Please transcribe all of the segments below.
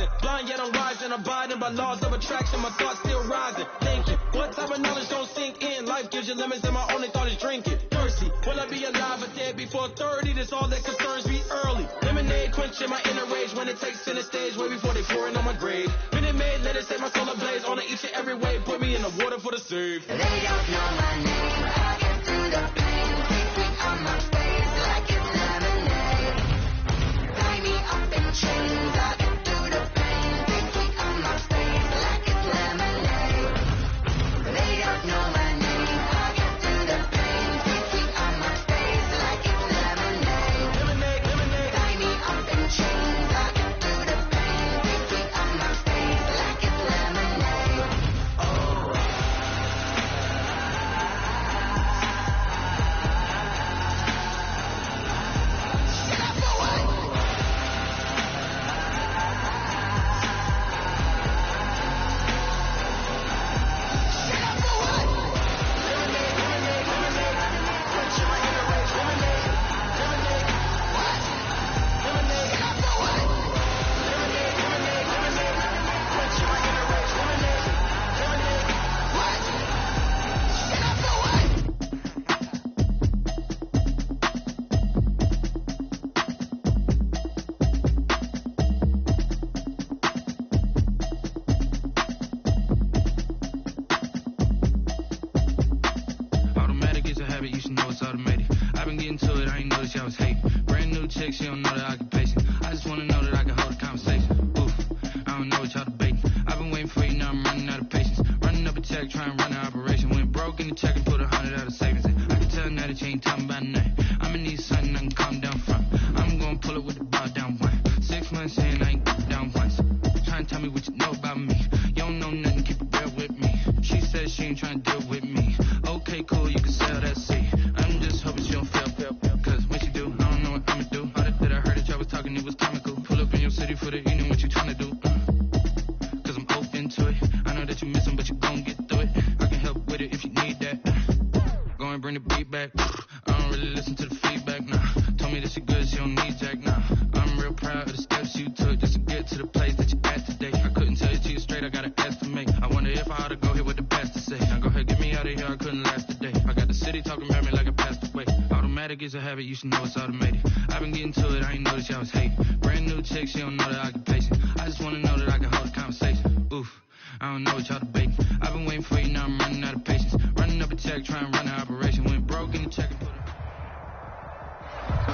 rising. Blind yet I'm rising, abiding by laws of attraction. My thoughts still rising. Thinking, what type of knowledge don't sink in? Life gives you limits and my only thought is drinking. Thirsty, will I be alive or dead before 30? That's all that concerns me early. Lemonade quenching my inner rage when it takes center stage way before they pour it on my grave. Minute Maid, let it set my soul ablaze on each and every way. Put me in the water for the save. They don't know my name. I get through the pain. Sweet on my face like it's lemonade. Tie me up in chains. I get through the pain. Sweet on my face like it's lemonade. They don't know my name. I get through the pain. Sweet on my face like it's lemonade. Lemonade, lemonade. Tie me up in chains. I get through the pain. Sweet on my face like it's lemonade. Automatic is a habit, you should know it's automated. I've been getting to it, I ain't noticed y'all was hating. Brand new chick, she don't know the occupation. I just wanna know that I can hold a conversation. Oof, I don't know what y'all debating. I've been waiting for you, now I'm running out of patience. Running up a check, trying to run an operation. Went broke in the check and put 100 out of savings in. I can tell now that you ain't talking about nothing. I'ma need something I can calm down from. I'm gonna pull it with the bar down one. 6 months in, I ain't down once. Trying to tell me what you know about me. You don't know nothing, keep it real with me. She said she ain't trying to deal with me. Okay, cool, you can sell that seat. I'm just hoping she don't fail. Cause when she do, I don't know what I'ma do. All that I heard that y'all was talking, it was comical. Pull up in your city for the evening, what you trying to do? Cause I'm open to it. I know that you miss 'em, but you gon' get through it. I can help with it if you need that. Go and bring the beat back. I don't really listen to the feedback, nah. Told me that she good, she don't need Jack, nah. I'm real proud of the steps you took just to get to the place that you at today. I couldn't tell you to you straight, I got an estimate. I wonder if I ought to go here with the best to say. Now go ahead, get me out of here, I couldn't last today. I got the city talking about me like I passed away. Automatic is a habit, you should know it's automated. I've been getting to it, I ain't noticed y'all was hating. Brand new chick, she don't know the occupation. I just wanna know that I can hold a conversation. Oof, I don't know what y'all debating. I've been waiting for you, now I'm running out of patience. Running up a check, trying to run an operation. Went broke in the check and put it.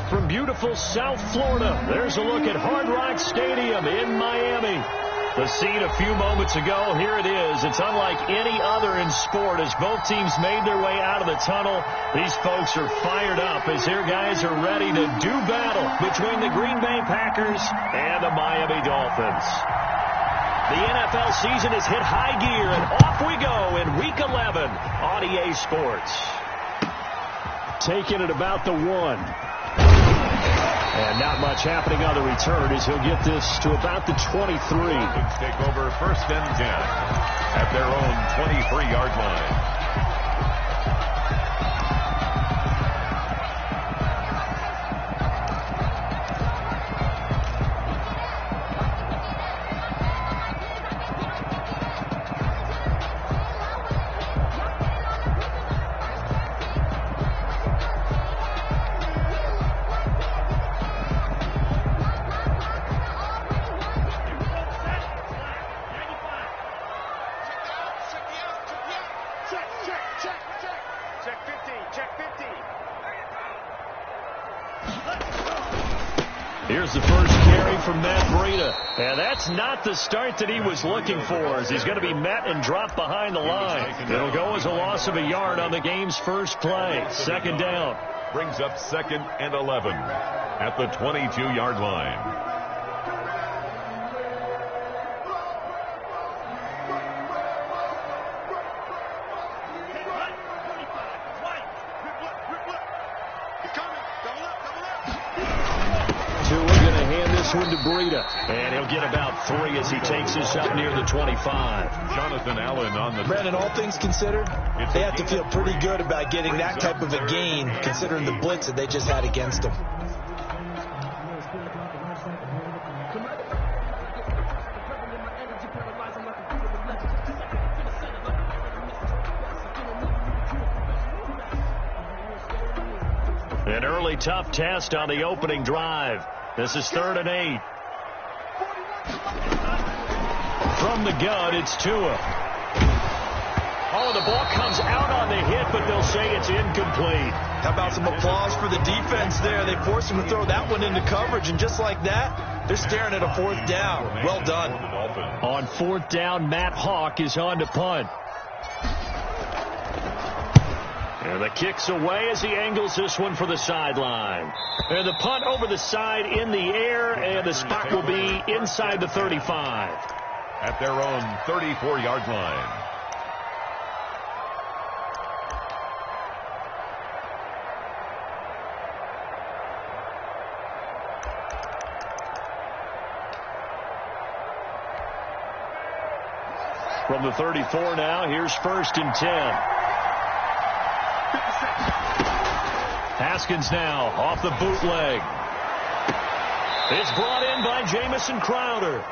From beautiful South Florida, there's a look at Hard Rock Stadium in Miami. The scene a few moments ago, here it is. It's unlike any other in sport as both teams made their way out of the tunnel. These folks are fired up as their guys are ready to do battle between the Green Bay Packers and the Miami Dolphins. The NFL season has hit high gear, and off we go in Week 11 on EA Sports. Taking it about the 1. And not much happening on the return as he'll get this to about the 23. Dolphins take over 1st and 10 at their own 23-yard line. Here's the first carry from Matt Breida. And that's not the start that he was looking for, as he's going to be met and dropped behind the line. It'll go as a loss of a yard on the game's first play. 2nd down. Brings up 2nd and 11 at the 22-yard line. One to Breida, and he'll get about 3 as he takes this up near the 25. Jonathan Allen on the... Brandon, all things considered, they have to feel pretty good about getting that type of a gain, considering the blitz that they just had against them. An early tough test on the opening drive. This is 3rd and 8. From the gun, it's Tua. Oh, the ball comes out on the hit, but they'll say it's incomplete. How about some applause for the defense there? They forced him to throw that one into coverage, and just like that, they're staring at a 4th down. Well done. On 4th down, Matt Hawk is on to punt. And the kick's away as he angles this one for the sideline. And the punt over the side in the air, and the spot will be inside the 35. At their own 34-yard line. From the 34 now, here's 1st and 10. Haskins now off the bootleg. It's brought in by Jamison Crowder.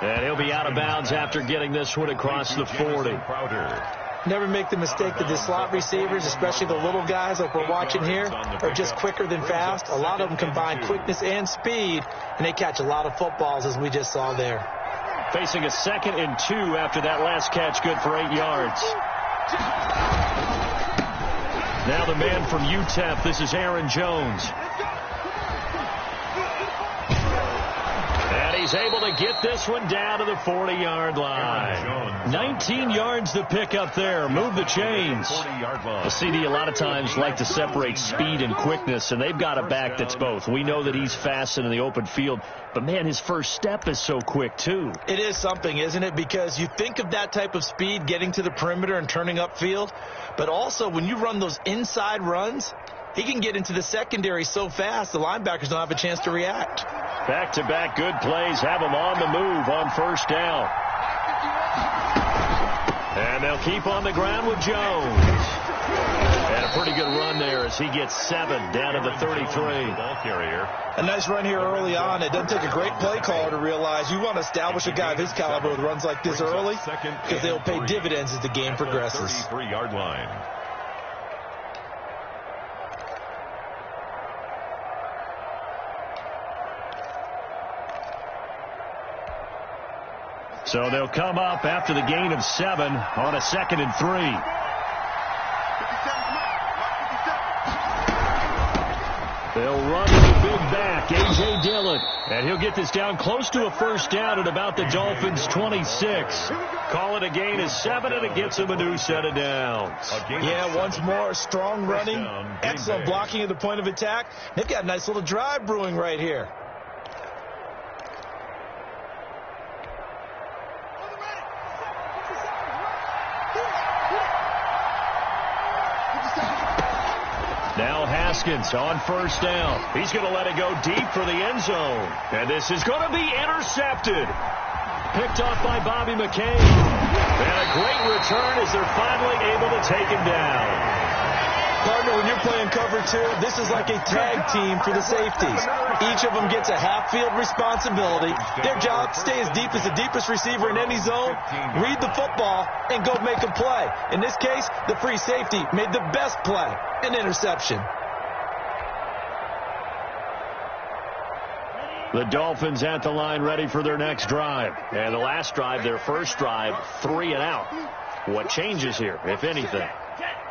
And he'll be out of bounds after getting this one across the 40. Never make the mistake that the slot receivers, especially the little guys like we're watching here, are just quicker than fast. A lot of them combine quickness and speed, and they catch a lot of footballs, as we just saw there. Facing a 2nd and 2 after that last catch, good for 8 yards. Now the man from UTEP, this is Aaron Jones. And he's able to get this one down to the 40-yard line. 19 yards to pick up there. Move the chains. The CD a lot of times like to separate speed and quickness, and they've got a back that's both. We know that he's fast in the open field, but, man, his first step is so quick, too. It is something, isn't it? Because you think of that type of speed getting to the perimeter and turning upfield, but also when you run those inside runs, he can get into the secondary so fast the linebackers don't have a chance to react. Back-to-back good plays have him on the move on 1st down. And they'll keep on the ground with Jones. And a pretty good run there as he gets 7 down to the 33. Ball carrier. A nice run here early on. It doesn't take a great play caller to realize you want to establish a guy of his caliber with runs like this early because they'll pay dividends as the game progresses. 33-yard line. So they'll come up after the gain of 7 on a 2nd and 3. They'll run to the big back, A.J. Dillon. And he'll get this down close to a 1st down at about the Dolphins' 26. Call it a gain of 7, and it gets him a new set of downs. Yeah, once more, strong running, excellent blocking at the point of attack. They've got a nice little drive brewing right here. Now Haskins on 1st down. He's going to let it go deep for the end zone. And this is going to be intercepted. Picked off by Bobby McCain. And a great return as they're finally able to take him down. Partner, when you're playing cover 2, this is like a tag team for the safeties. Each of them gets a half-field responsibility. Their job, stay as deep as the deepest receiver in any zone, read the football, and go make a play. In this case, the free safety made the best play, an interception. The Dolphins at the line ready for their next drive. And the last drive, their first drive, 3 and out. What changes here, if anything?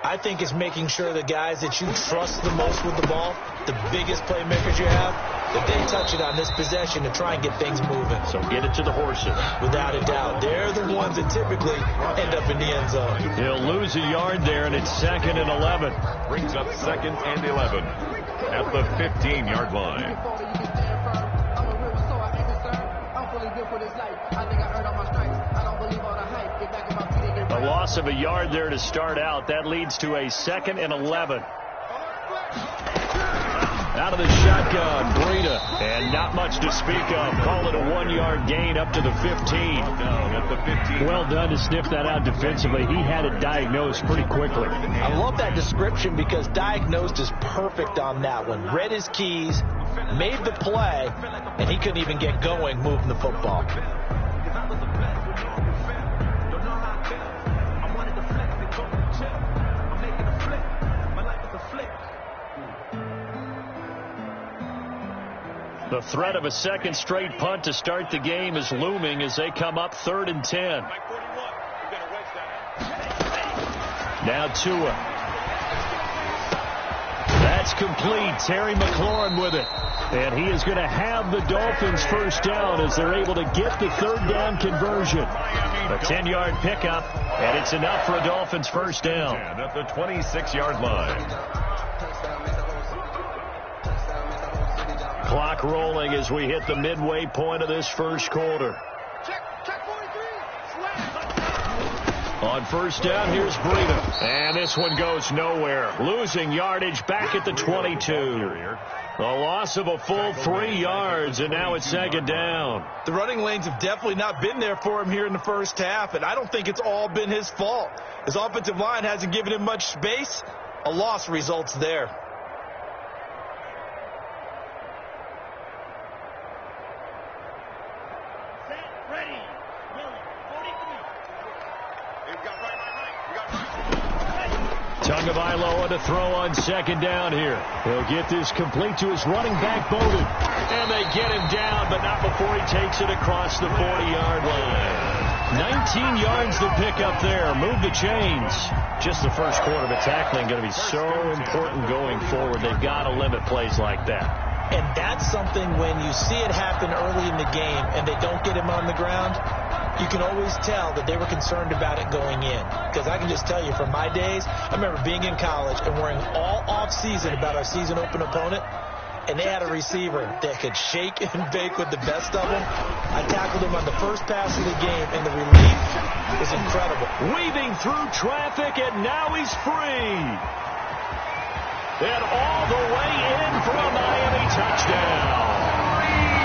I think it's making sure the guys that you trust the most with the ball, the biggest playmakers you have, that they touch it on this possession to try and get things moving. So get it to the horses. Without a doubt. They're the ones that typically end up in the end zone. He'll lose a yard there, and it's 2nd and 11. Brings up 2nd and 11 at the 15-yard line. A loss of a yard there to start out. That leads to a 2nd and 11. Out of the shotgun, Breida. And not much to speak of. Call it a 1-yard gain up to the 15. Well done to sniff that out defensively. He had it diagnosed pretty quickly. I love that description because diagnosed is perfect on that one. Read his keys, made the play, and he couldn't even get going moving the football. The threat of a second straight punt to start the game is looming as they come up 3rd and 10. Now Tua. That's complete. Terry McLaurin with it. And he is going to have the Dolphins first down as they're able to get the 3rd down conversion. A 10-yard pickup, and it's enough for a Dolphins first down. At the 26-yard line. Clock rolling as we hit the midway point of this first quarter. On first down, here's Breida. And this one goes nowhere. Losing yardage back at the 22. A loss of a full 3 yards, and now it's 2nd down. The running lanes have definitely not been there for him here in the first half, and I don't think it's all been his fault. His offensive line hasn't given him much space. A loss results there. Tagovailoa to throw on 2nd down here. He'll get this complete to his running back, Bowden. And they get him down, but not before he takes it across the 40-yard line. 19 yards to pick up there. Move the chains. Just the first quarter, but tackling going to be so important going forward. They've got to limit plays like that. And that's something when you see it happen early in the game and they don't get him on the ground, you can always tell that they were concerned about it going in. Because I can just tell you from my days, I remember being in college and worrying all off-season about our season open opponent, and they had a receiver that could shake and bake with the best of them. I tackled him on the first pass of the game, and the relief was incredible. Weaving through traffic, and now he's free. And all the way in for a Miami touchdown.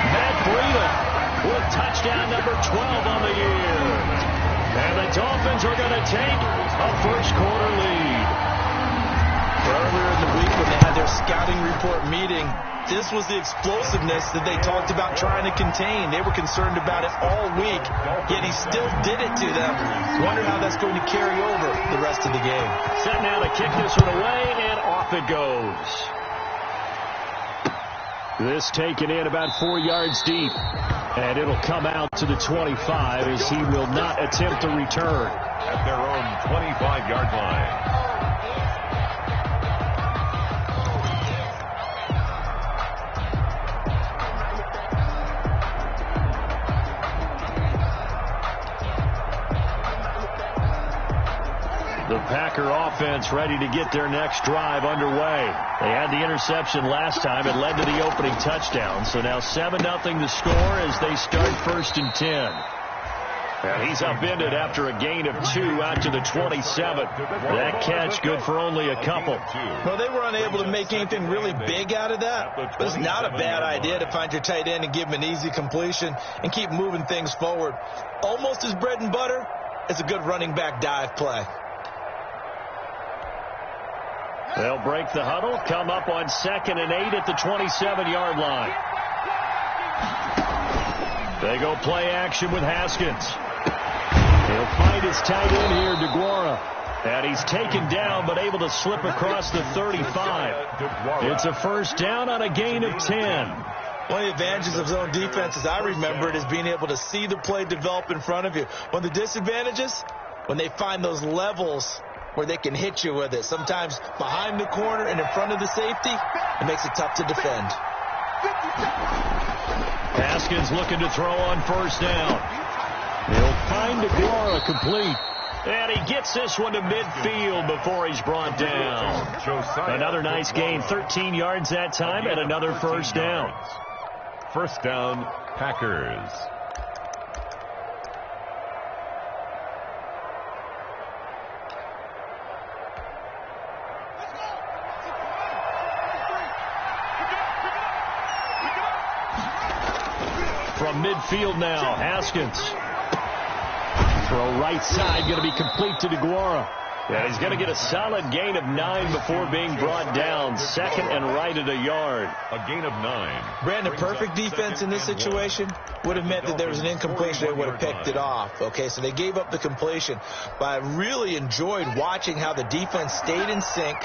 Matt Breida with touchdown number 12 on the year. And the Dolphins are going to take a first quarter lead. Earlier in the week when they had their scouting report meeting, this was the explosiveness that they talked about trying to contain. They were concerned about it all week, yet he still did it to them. Wonder how that's going to carry over the rest of the game. Set now to kick this one away, and off it goes. This taken in about 4 yards deep. And it'll come out to the 25 as he will not attempt to return. At their own 25-yard line. The Packer offense ready to get their next drive underway. They had the interception last time. It led to the opening touchdown. So now 7-0 the score as they start 1st and 10. And he's upended after a gain of 2 out to the 27. That catch good for only a couple. Well, they were unable to make anything really big out of that. But it's not a bad idea to find your tight end and give him an easy completion and keep moving things forward. Almost his bread and butter is a good running back dive play. They'll break the huddle, come up on 2nd and 8 at the 27-yard line. They go play action with Haskins. He'll find his tight end here, DeGuara. And he's taken down but able to slip across the 35. It's a first down on a gain of 10. One of the advantages of zone defense, as I remember it, is being able to see the play develop in front of you. One of the disadvantages, when they find those levels where they can hit you with it. Sometimes behind the corner and in front of the safety, it makes it tough to defend. Haskins looking to throw on first down. He'll find DeGuara complete. And he gets this one to midfield before he's brought down. Another nice gain, 13 yards that time, and another first down. First down, Packers. From midfield now, Haskins. Throw right side, going to be complete to DeGuara. Yeah, he's going to get a solid gain of 9 before being brought down. 2nd and right at a yard. A gain of 9. Brandon, perfect defense in this situation would have meant that there was an incompletion. They would have picked it off. Okay, so they gave up the completion. But I really enjoyed watching how the defense stayed in sync,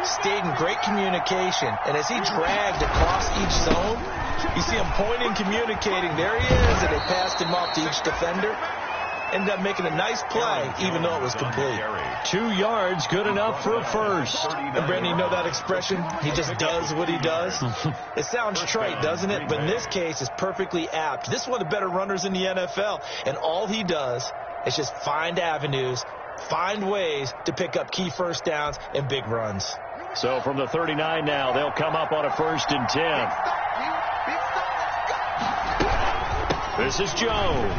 stayed in great communication. And as he dragged across each zone, You see him pointing, communicating. There he is, and they passed him off to each defender. Ended up making a nice play, even though it was complete. 2 yards, good enough for a first. And Brandon, you know that expression? He just does what he does. It sounds trite, doesn't it? But in this case, it's perfectly apt. This is one of the better runners in the NFL, and all he does is just find avenues, find ways to pick up key first downs and big runs. So from the 39 now, they'll come up on a 1st and 10. This is Jones.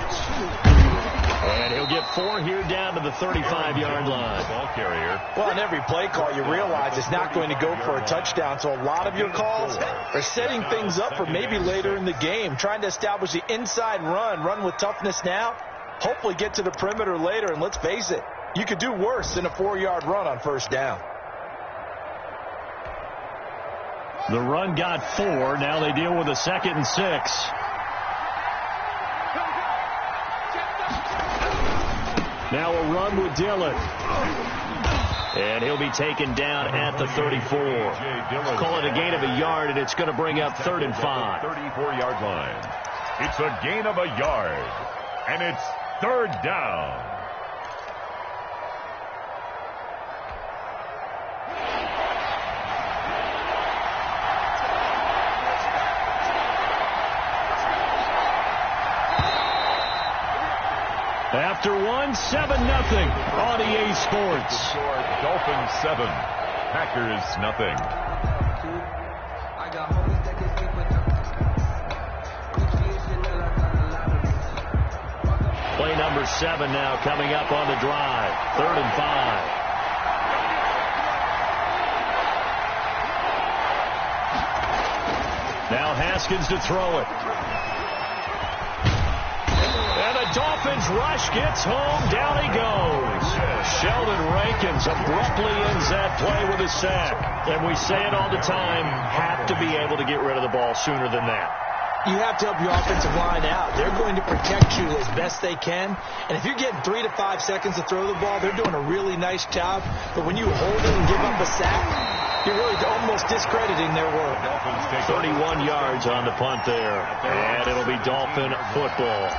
And he'll get 4 here down to the 35-yard line. Ball carrier. Well, in every play call, you realize it's not going to go for a touchdown. So a lot of your calls are setting things up for maybe later in the game, trying to establish the inside run with toughness now, hopefully get to the perimeter later. And let's face it, you could do worse than a 4-yard run on 1st down. The run got 4. Now they deal with a 2nd and 6. Now a run with Dillon. And he'll be taken down at the 34. Call it a gain of a yard, and it's going to bring up 3rd and 5. 34-yard line. It's a gain of a yard, and it's 3rd down. After 1, 7-0 on EA Sports. Dolphins 7, Packers nothing. Play number 7 now coming up on the drive. 3rd and 5. Now Haskins to throw it. Dolphins rush, gets home, down he goes. Sheldon Rankins abruptly ends that play with a sack. And we say it all the time, have to be able to get rid of the ball sooner than that. You have to help your offensive line out. They're going to protect you as best they can. And if you're getting 3 to 5 seconds to throw the ball, they're doing a really nice job. But when you hold it and give up a sack, you're really almost discrediting their work. 31 yards on the punt there. And it'll be Dolphin football.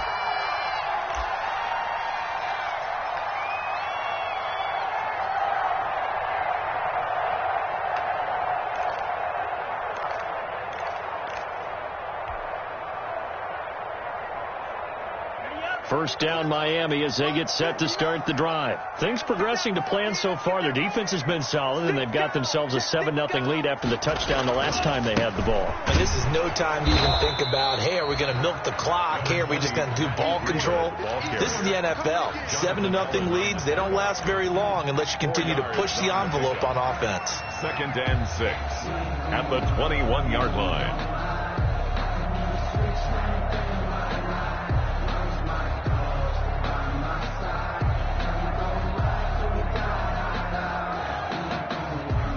First down Miami as they get set to start the drive. Things progressing to plan so far. Their defense has been solid, and they've got themselves a 7-0 lead after the touchdown the last time they had the ball. And this is no time to even think about, hey, are we going to milk the clock? Hey, are we just going to do ball control? This is the NFL. 7-0 leads. They don't last very long unless you continue to push the envelope on offense. 2nd and 6 at the 21-yard line.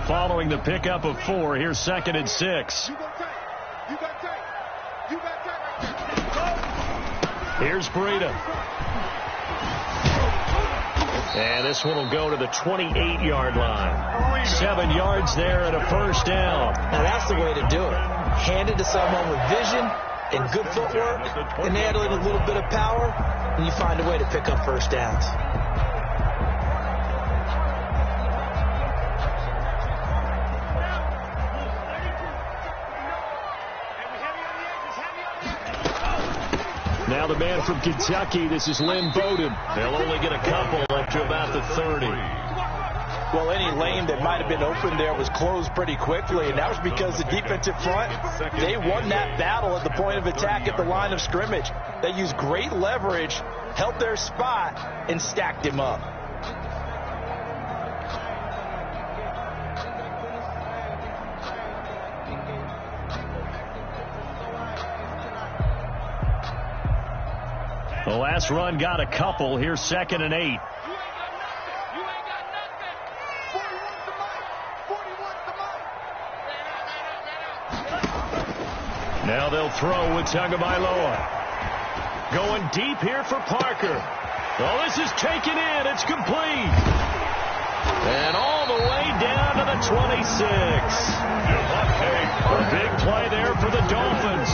Following the pickup of 4, here's 2nd and 6. Here's Breida. And this one will go to the 28-yard line. 7 yards there and a 1st down. Now that's the way to do it. Hand it to someone with vision and good footwork, and add a little bit of power, and you find a way to pick up 1st downs. Now the man from Kentucky, this is Lynn Bowden. They'll only get a couple up to about the 30. Well, any lane that might have been open there was closed pretty quickly, and that was because the defensive front, they won that battle at the point of attack at the line of scrimmage. They used great leverage, held their spot, and stacked him up. The last run got a couple. Here's 2nd and 8. Now they'll throw with Tagovailoa. Going deep here for Parker. Oh, this is taken in. It's complete. And all the way down to the 26. A big play there for the Dolphins.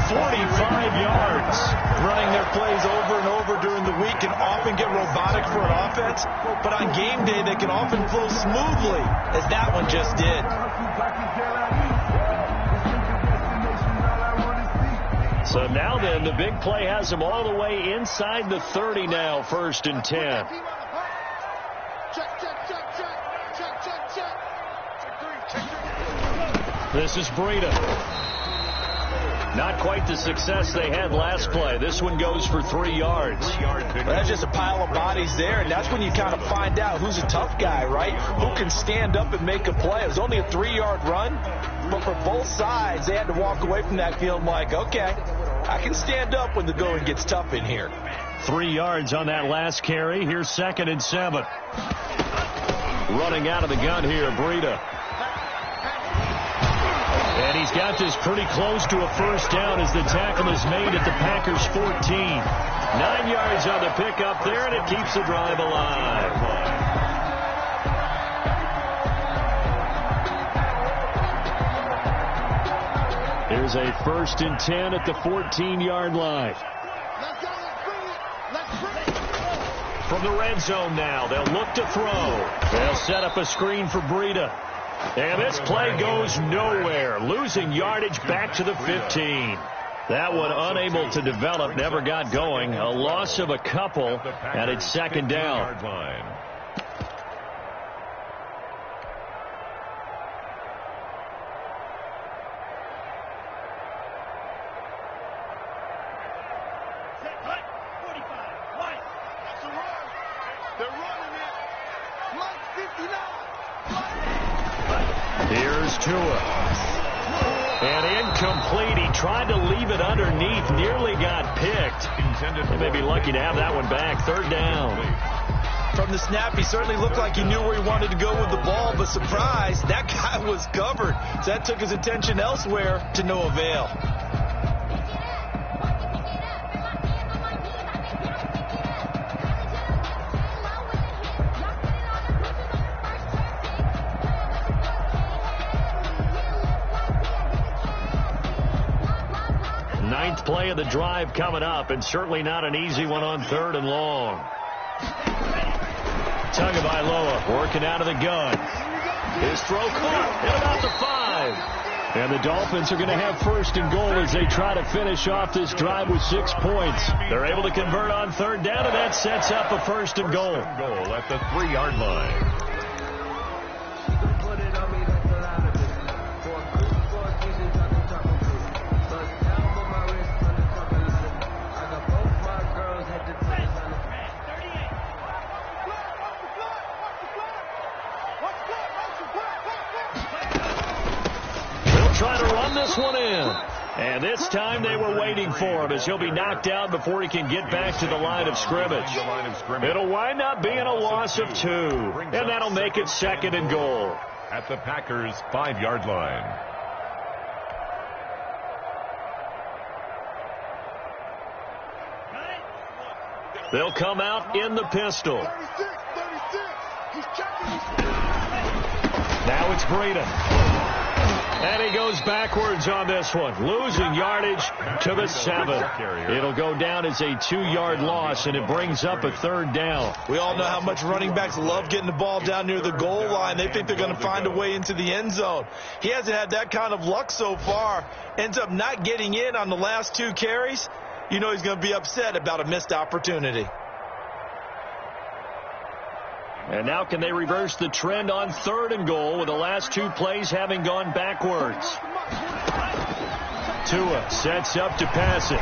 45 yards. Running their plays over and over during the week can often get robotic for an offense, but on game day they can often flow smoothly, as that one just did. So now then, the big play has them all the way inside the 30 now, 1st and 10. This is Breida. Not quite the success they had last play. This one goes for 3 yards. Well, that's just a pile of bodies there, and that's when you kind of find out who's a tough guy, right? Who can stand up and make a play. It was only a 3-yard run, but for both sides, they had to walk away from that field like, okay, I can stand up when the going gets tough in here. 3 yards on that last carry. Here's 2nd and 7. Running out of the gun here, Breida. And he's got this pretty close to a first down as the tackle is made at the Packers' 14. 9 yards on the pickup there, and it keeps the drive alive. Here's a 1st and 10 at the 14-yard line. From the red zone now, they'll look to throw. They'll set up a screen for Breida. And this play goes nowhere. Losing yardage back to the 15. That one unable to develop, never got going. A loss of a couple, and it's 2nd down. Here's Tua. And incomplete. He tried to leave it underneath. Nearly got picked. They may be lucky to have that one back. 3rd down. From the snap, he certainly looked like he knew where he wanted to go with the ball, but surprise, that guy was covered. So that took his attention elsewhere to no avail. Ninth play of the drive coming up, and certainly not an easy one on 3rd and long. Tagovailoa working out of the gun. His throw caught at about the 5. And the Dolphins are going to have 1st and goal as they try to finish off this drive with 6 points. They're able to convert on 3rd down, and that sets up a 1st and goal. Goal at the 3-yard line. Try to run this one in. And this time they were waiting for him as he'll be knocked down before he can get back to the line of scrimmage. It'll wind up being a loss of 2. And that'll make it 2nd and goal. At the Packers' 5-yard line. They'll come out in the pistol. Now it's Breida. And he goes backwards on this one, losing yardage to the 7. It'll go down as a 2-yard loss, and it brings up a 3rd down. We all know how much running backs love getting the ball down near the goal line. They think they're going to find a way into the end zone. He hasn't had that kind of luck so far. Ends up not getting in on the last 2 carries. You know he's going to be upset about a missed opportunity. And now can they reverse the trend on 3rd and goal with the last 2 plays having gone backwards? Tua sets up to pass it.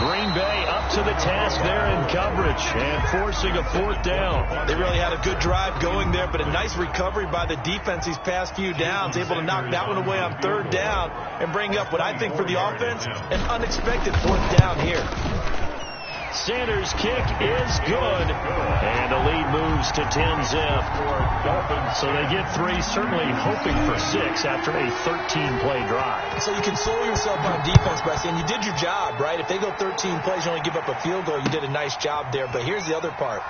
Green Bay up to the task there in coverage and forcing a 4th down. They really had a good drive going there, but a nice recovery by the defense these past few downs, able to knock that one away on 3rd down and bring up what I think for the offense, an unexpected 4th down here. Sanders' kick is good, and the lead moves to 10-zip. So they get 3, certainly hoping for 6 after a 13-play drive. So you console yourself on defense by saying you did your job, right? If they go 13 plays, you only give up a field goal, you did a nice job there. But here's the other part.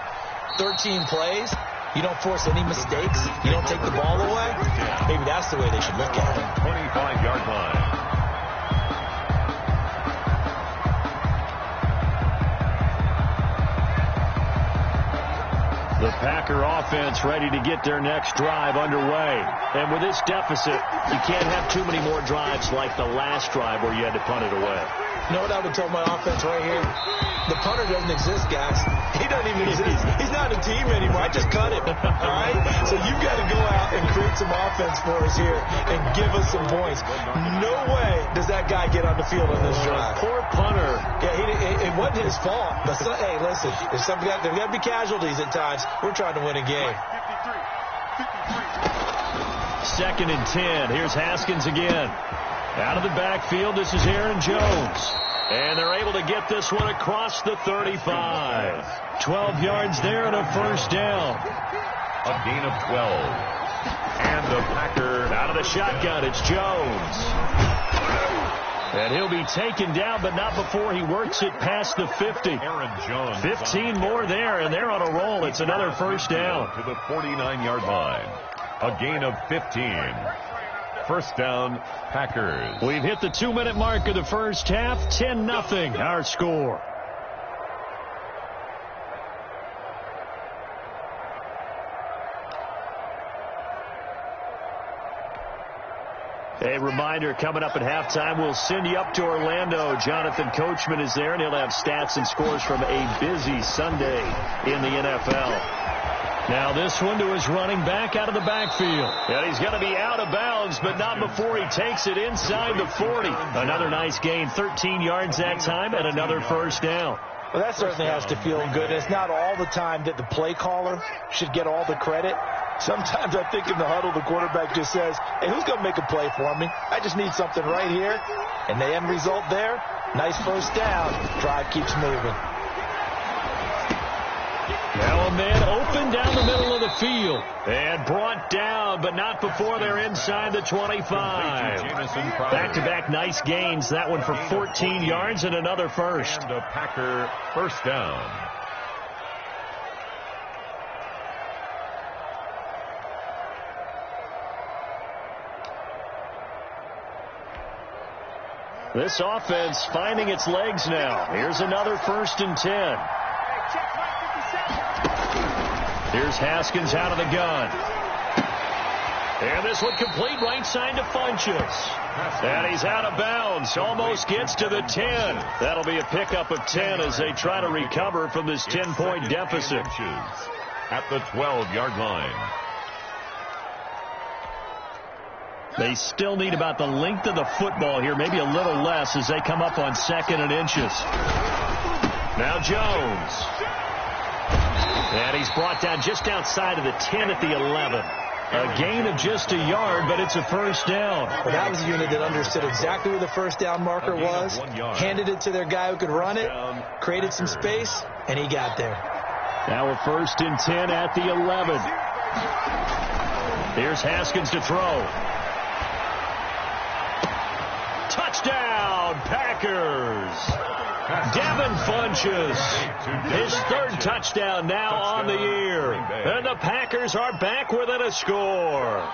13 plays, You don't force any mistakes. You don't take the ball away. Maybe that's the way they should look at it. 25-yard line. The Packer offense ready to get their next drive underway. And with this deficit, you can't have too many more drives like the last drive where you had to punt it away. You know what I would tell my offense right here? The punter doesn't exist, guys. He doesn't even exist. He's not a team anymore. I just cut him. All right? So you've got to go out and create some offense for us here and give us some points. No way does that guy get on the field on this drive. Poor punter. Yeah, it wasn't his fault. But hey, listen, there's got to be casualties at times. We're trying to win a game. 2nd and 10. Here's Haskins again. Out of the backfield, this is Aaron Jones. And they're able to get this one across the 35. 12 yards there and a first down. A gain of 12. And the Packer out of the shotgun, it's Jones. And he'll be taken down, but not before he works it past the 50. Aaron Jones. 15 more there, and they're on a roll. It's another first down. To the 49-yard line. A gain of 15. First down, Packers. We've hit the 2-minute mark of the first half. 10-0, our score. A reminder, coming up at halftime, we'll send you up to Orlando. Jonathan Coachman is there, and he'll have stats and scores from a busy Sunday in the NFL. Now this one to his running back out of the backfield. And he's going to be out of bounds, but not before he takes it inside the 40. Another nice gain, 13 yards that time, and another first down. Well, that certainly has to feel good. It's not all the time that the play caller should get all the credit. Sometimes I think in the huddle, the quarterback just says, hey, who's going to make a play for me? I just need something right here. And the end result there, nice first down. Drive keeps moving. Now a man open down the middle of the field. And brought down, but not before they're inside the 25. Back-to-back nice gains. That one for 14 yards and another first. And a Packer first down. This offense finding its legs now. Here's another 1st and 10. Here's Haskins out of the gun. And this one complete right side to Funchess. And he's out of bounds. Almost gets to the 10. That'll be a pickup of 10 as they try to recover from this 10-point deficit. At the 12-yard line. They still need about the length of the football here, maybe a little less as they come up on 2nd and inches. Now Jones. And he's brought down just outside of the 10 at the 11. A gain of just a yard, but it's a first down. Well, that was a unit that understood exactly where the first down marker was, handed it to their guy who could run it, created some space, and he got there. Now a 1st and 10 at the 11. Here's Haskins to throw. Touchdown, Packers. Devin Funchess, his 3rd touchdown now on the year. And the Packers are back within a score.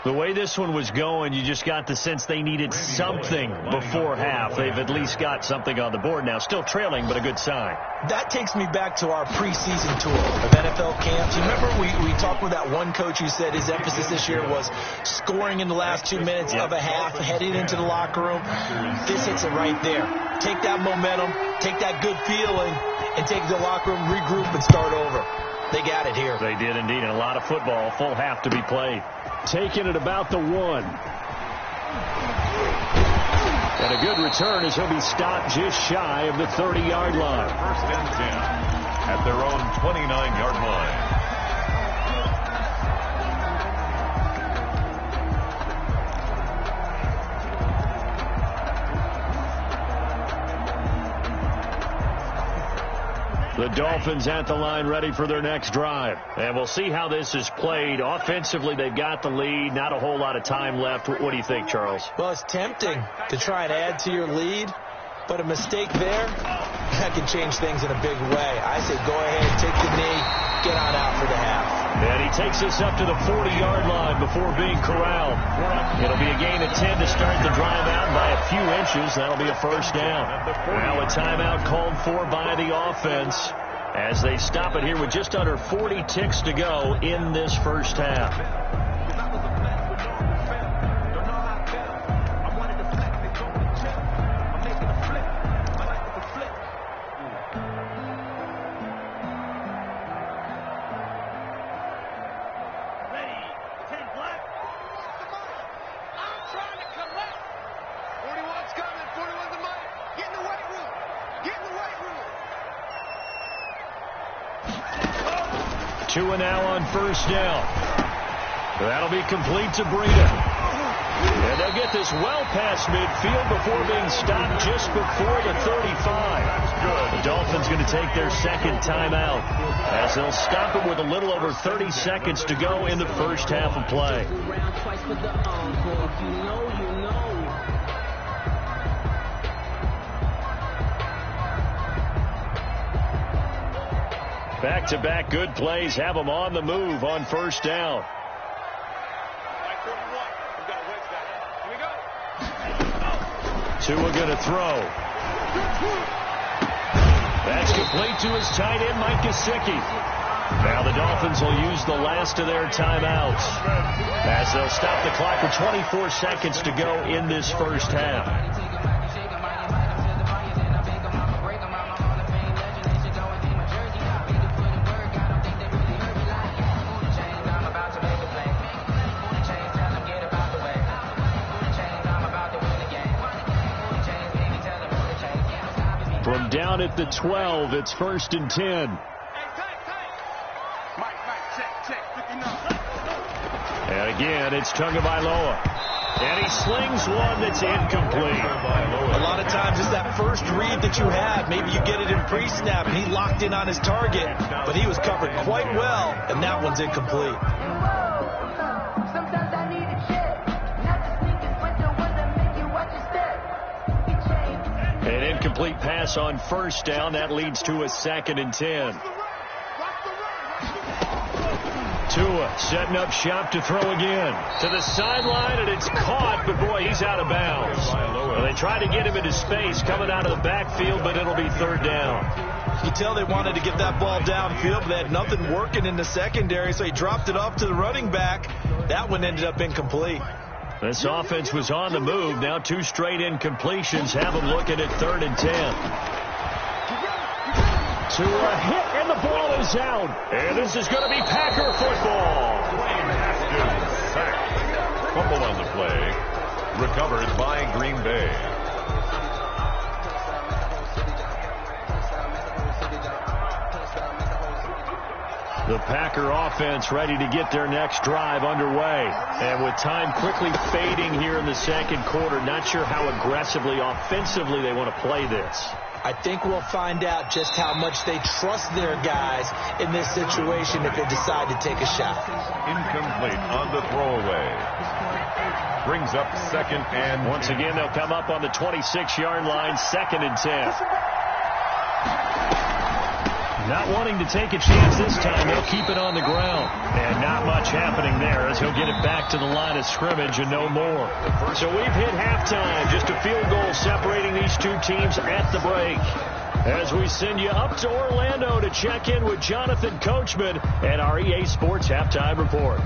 The way this one was going, you just got the sense they needed something before half. They've at least got something on the board now. Still trailing, but a good sign. That takes me back to our preseason tour of NFL camps. You remember we talked with that one coach who said his emphasis this year was scoring in the last 2 minutes of a half, heading into the locker room. This hits it right there. Take that momentum, take that good feeling, and take it to the locker room, regroup, and start over. They got it here. They did indeed, and a lot of football, full half to be played. Taking it about the 1. And a good return as he'll be stopped just shy of the 30-yard line. 1st and 10 at their own 29-yard line. The Dolphins at the line ready for their next drive. And we'll see how this is played. Offensively, they've got the lead. Not a whole lot of time left. What do you think, Charles? Well, it's tempting to try and add to your lead, but a mistake there that can change things in a big way. I say go ahead, take the knee, get on out for the half. And he takes us up to the 40-yard line before being corralled. It'll be a gain of 10 to start the drive out by a few inches. That'll be a first down. Now a timeout called for by the offense as they stop it here with just under 40 ticks to go in this first half. Two and now on first down. That'll be complete to Breida. And they'll get this well past midfield before being stopped just before the 35. The Dolphins going to take their second timeout as they'll stop it with a little over 30 seconds to go in the first half of play. Back-to-back good plays have them on the move on first down. Tua going to throw. That's complete to his tight end, Mike Gesicki. Now the Dolphins will use the last of their timeouts as they'll stop the clock with 24 seconds to go in this first half. From down at the 12, it's 1st and 10. And again, it's Tagovailoa. And he slings one that's incomplete. A lot of times it's that first read that you have. Maybe you get it in pre-snap, and he locked in on his target. But he was covered quite well, and that one's incomplete. An incomplete pass on first down. That leads to a 2nd and 10. Tua setting up shop to throw again. To the sideline, and it's caught, but boy, he's out of bounds. Well, they tried to get him into space coming out of the backfield, but it'll be 3rd down. You tell they wanted to get that ball downfield, but they had nothing working in the secondary, so he dropped it off to the running back. That one ended up incomplete. This offense was on the move. Now 2 straight incompletions have them looking at 3rd and 10. Tua hit, and the ball is out. And this is going to be Packer football. Sack. Fumble on the play. Recovered by Green Bay. The Packer offense ready to get their next drive underway. And with time quickly fading here in the second quarter, not sure how aggressively, offensively they want to play this. I think we'll find out just how much they trust their guys in this situation if they decide to take a shot. Incomplete on the throwaway. Brings up 2nd and... Once again, they'll come up on the 26-yard line, 2nd and 10. Not wanting to take a chance this time, they'll keep it on the ground. And not much happening there as he'll get it back to the line of scrimmage and no more. So we've hit halftime. Just a field goal separating these two teams at the break. As we send you up to Orlando to check in with Jonathan Coachman and our EA Sports Halftime Report.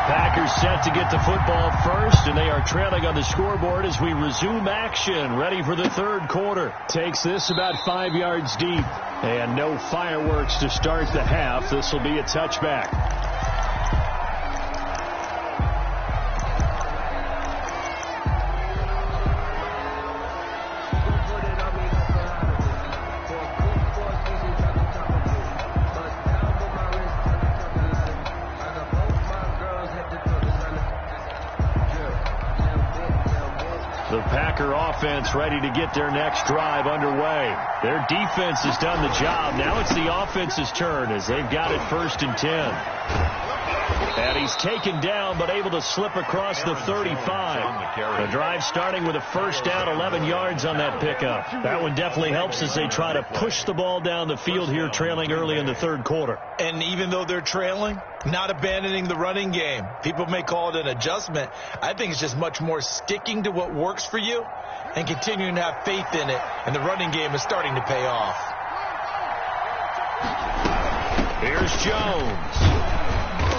Packers set to get the football first, and they are trailing on the scoreboard as we resume action, ready for the 3rd quarter. Takes this about 5 yards deep, and no fireworks to start the half. This will be a touchback. Offense ready to get their next drive underway. Their defense has done the job. Now it's the offense's turn as they've got it 1st and 10. And he's taken down, but able to slip across the 35. The drive starting with a first down, 11 yards on that pickup. That one definitely helps as they try to push the ball down the field here, trailing early in the third quarter. And even though they're trailing, not abandoning the running game. People may call it an adjustment. I think it's just much more sticking to what works for you and continuing to have faith in it. And the running game is starting to pay off. Here's Jones.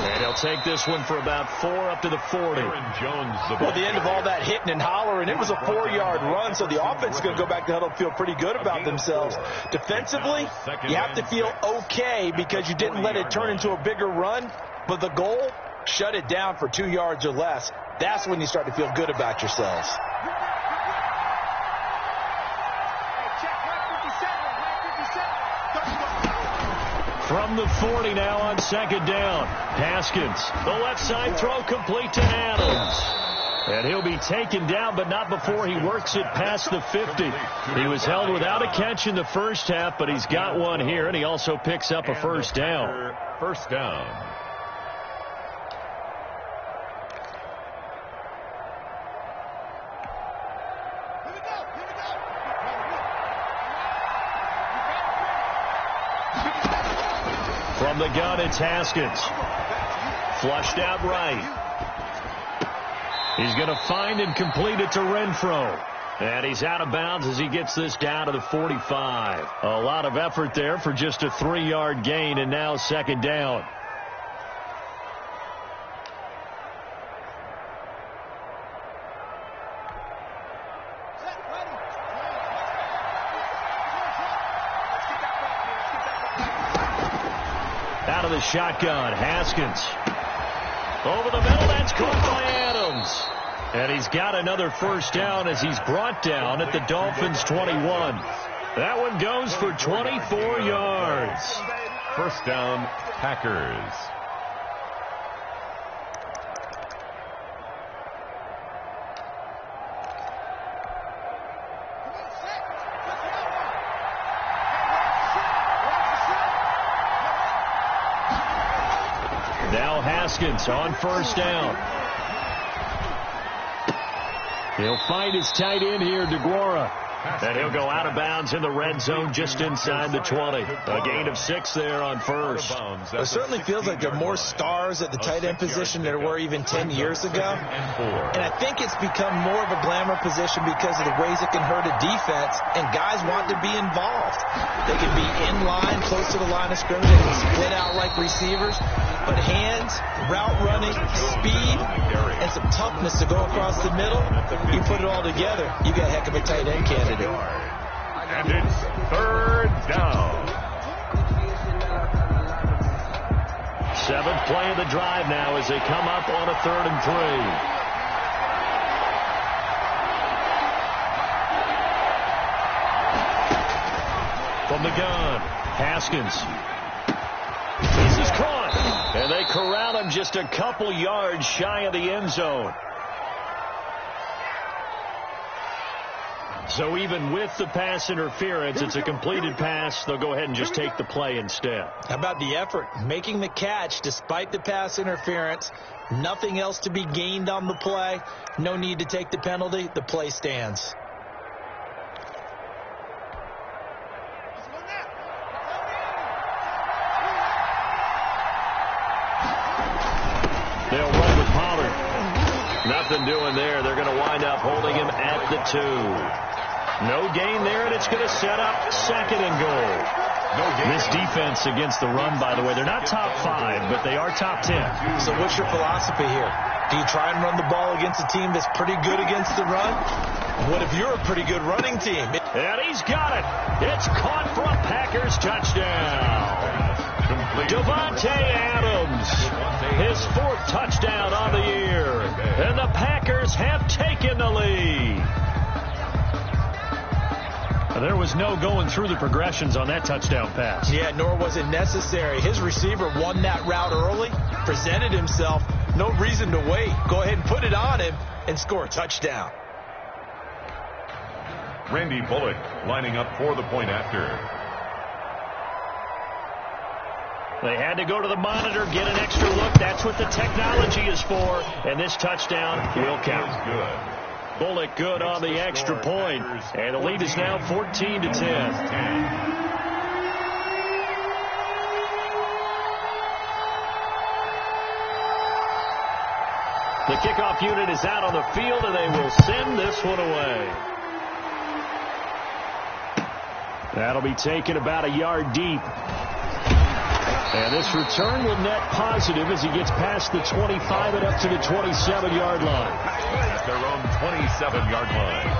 And he'll take this one for about 4 up to the 40. Well, at the end of all that hitting and hollering, it was a 4-yard run, so the offense is going to go back to huddle and feel pretty good about themselves. Defensively, you have to feel okay because you didn't let it turn into a bigger run, but the goal, shut it down for 2 yards or less. That's when you start to feel good about yourselves. From the 40 now on second down. Haskins, the left side throw complete to Adams. And he'll be taken down, but not before he works it past the 50. He was held without a catch in the first half, but he's got one here, and he also picks up a first down. First down. From the gun, it's Haskins. Flushed out right. He's going to find and complete it to Renfro. And he's out of bounds as he gets this down to the 45. A lot of effort there for just a 3-yard gain, and now second down. Out of the shotgun, Haskins. Over the middle, that's caught by Adams. And he's got another first down as he's brought down at the Dolphins' 21. That one goes for 24 yards. First down, Packers. Now Haskins on first down. He'll find his tight end here, DeGuara. And he'll go out of bounds in the red zone just inside the 20. A gain of 6 there on first. It certainly feels like there are more stars at the tight end position than there were even 10 years ago. And I think it's become more of a glamour position because of the ways it can hurt a defense, and guys want to be involved. They can be in line, close to the line of scrimmage, they can split out like receivers. But hands, route running, speed, and some toughness to go across the middle, you put it all together, you got a heck of a tight end candidate. And it's third down. 7th play of the drive now as they come up on a 3rd and 3. From the gun, Haskins. This is caught. And they corral him just a couple yards shy of the end zone. So even with the pass interference, it's a completed pass. They'll go ahead and just take the play instead. How about the effort? Making the catch despite the pass interference. Nothing else to be gained on the play. No need to take the penalty. The play stands. They'll run with Pollard. Nothing doing there. They're going to wind up holding him at the 2. No gain there, and it's going to set up 2nd and goal. This defense against the run, by the way, they're not top 5, but they are top 10. So what's your philosophy here? Do you try and run the ball against a team that's pretty good against the run? What if you're a pretty good running team? And he's got it. It's caught for a Packers touchdown. Devontae Adams, his 4th touchdown on the year. And the Packers have taken the lead. There was no going through the progressions on that touchdown pass. Yeah, nor was it necessary. His receiver won that route early, presented himself. No reason to wait. Go ahead and put it on him and score a touchdown. Randy Bullock lining up for the point after. They had to go to the monitor, get an extra look. That's what the technology is for. And this touchdown will count. Bullock good on the extra point. And the lead is now 14-10. The kickoff unit is out on the field, and they will send this one away. That'll be taken about a yard deep. And this return will net positive as he gets past the 25 and up to the 27-yard line. At their own 27-yard line.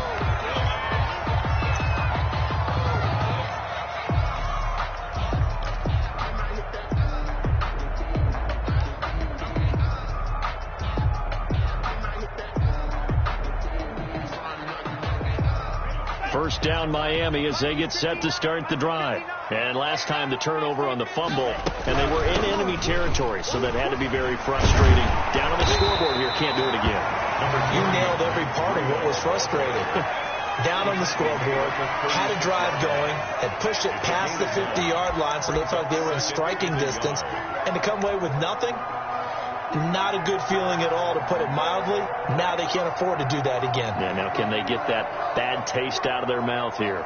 First down Miami as they get set to start the drive. And last time the turnover on the fumble, and they were in enemy territory, so that had to be very frustrating. Down on the scoreboard here, can't do it again. You nailed every part of what was frustrating. Down on the scoreboard, had a drive going, had pushed it past the 50-yard line, so they felt they were in striking distance, and to come away with nothing, not a good feeling at all, to put it mildly. Now they can't afford to do that again. Yeah, now can they get that bad taste out of their mouth here?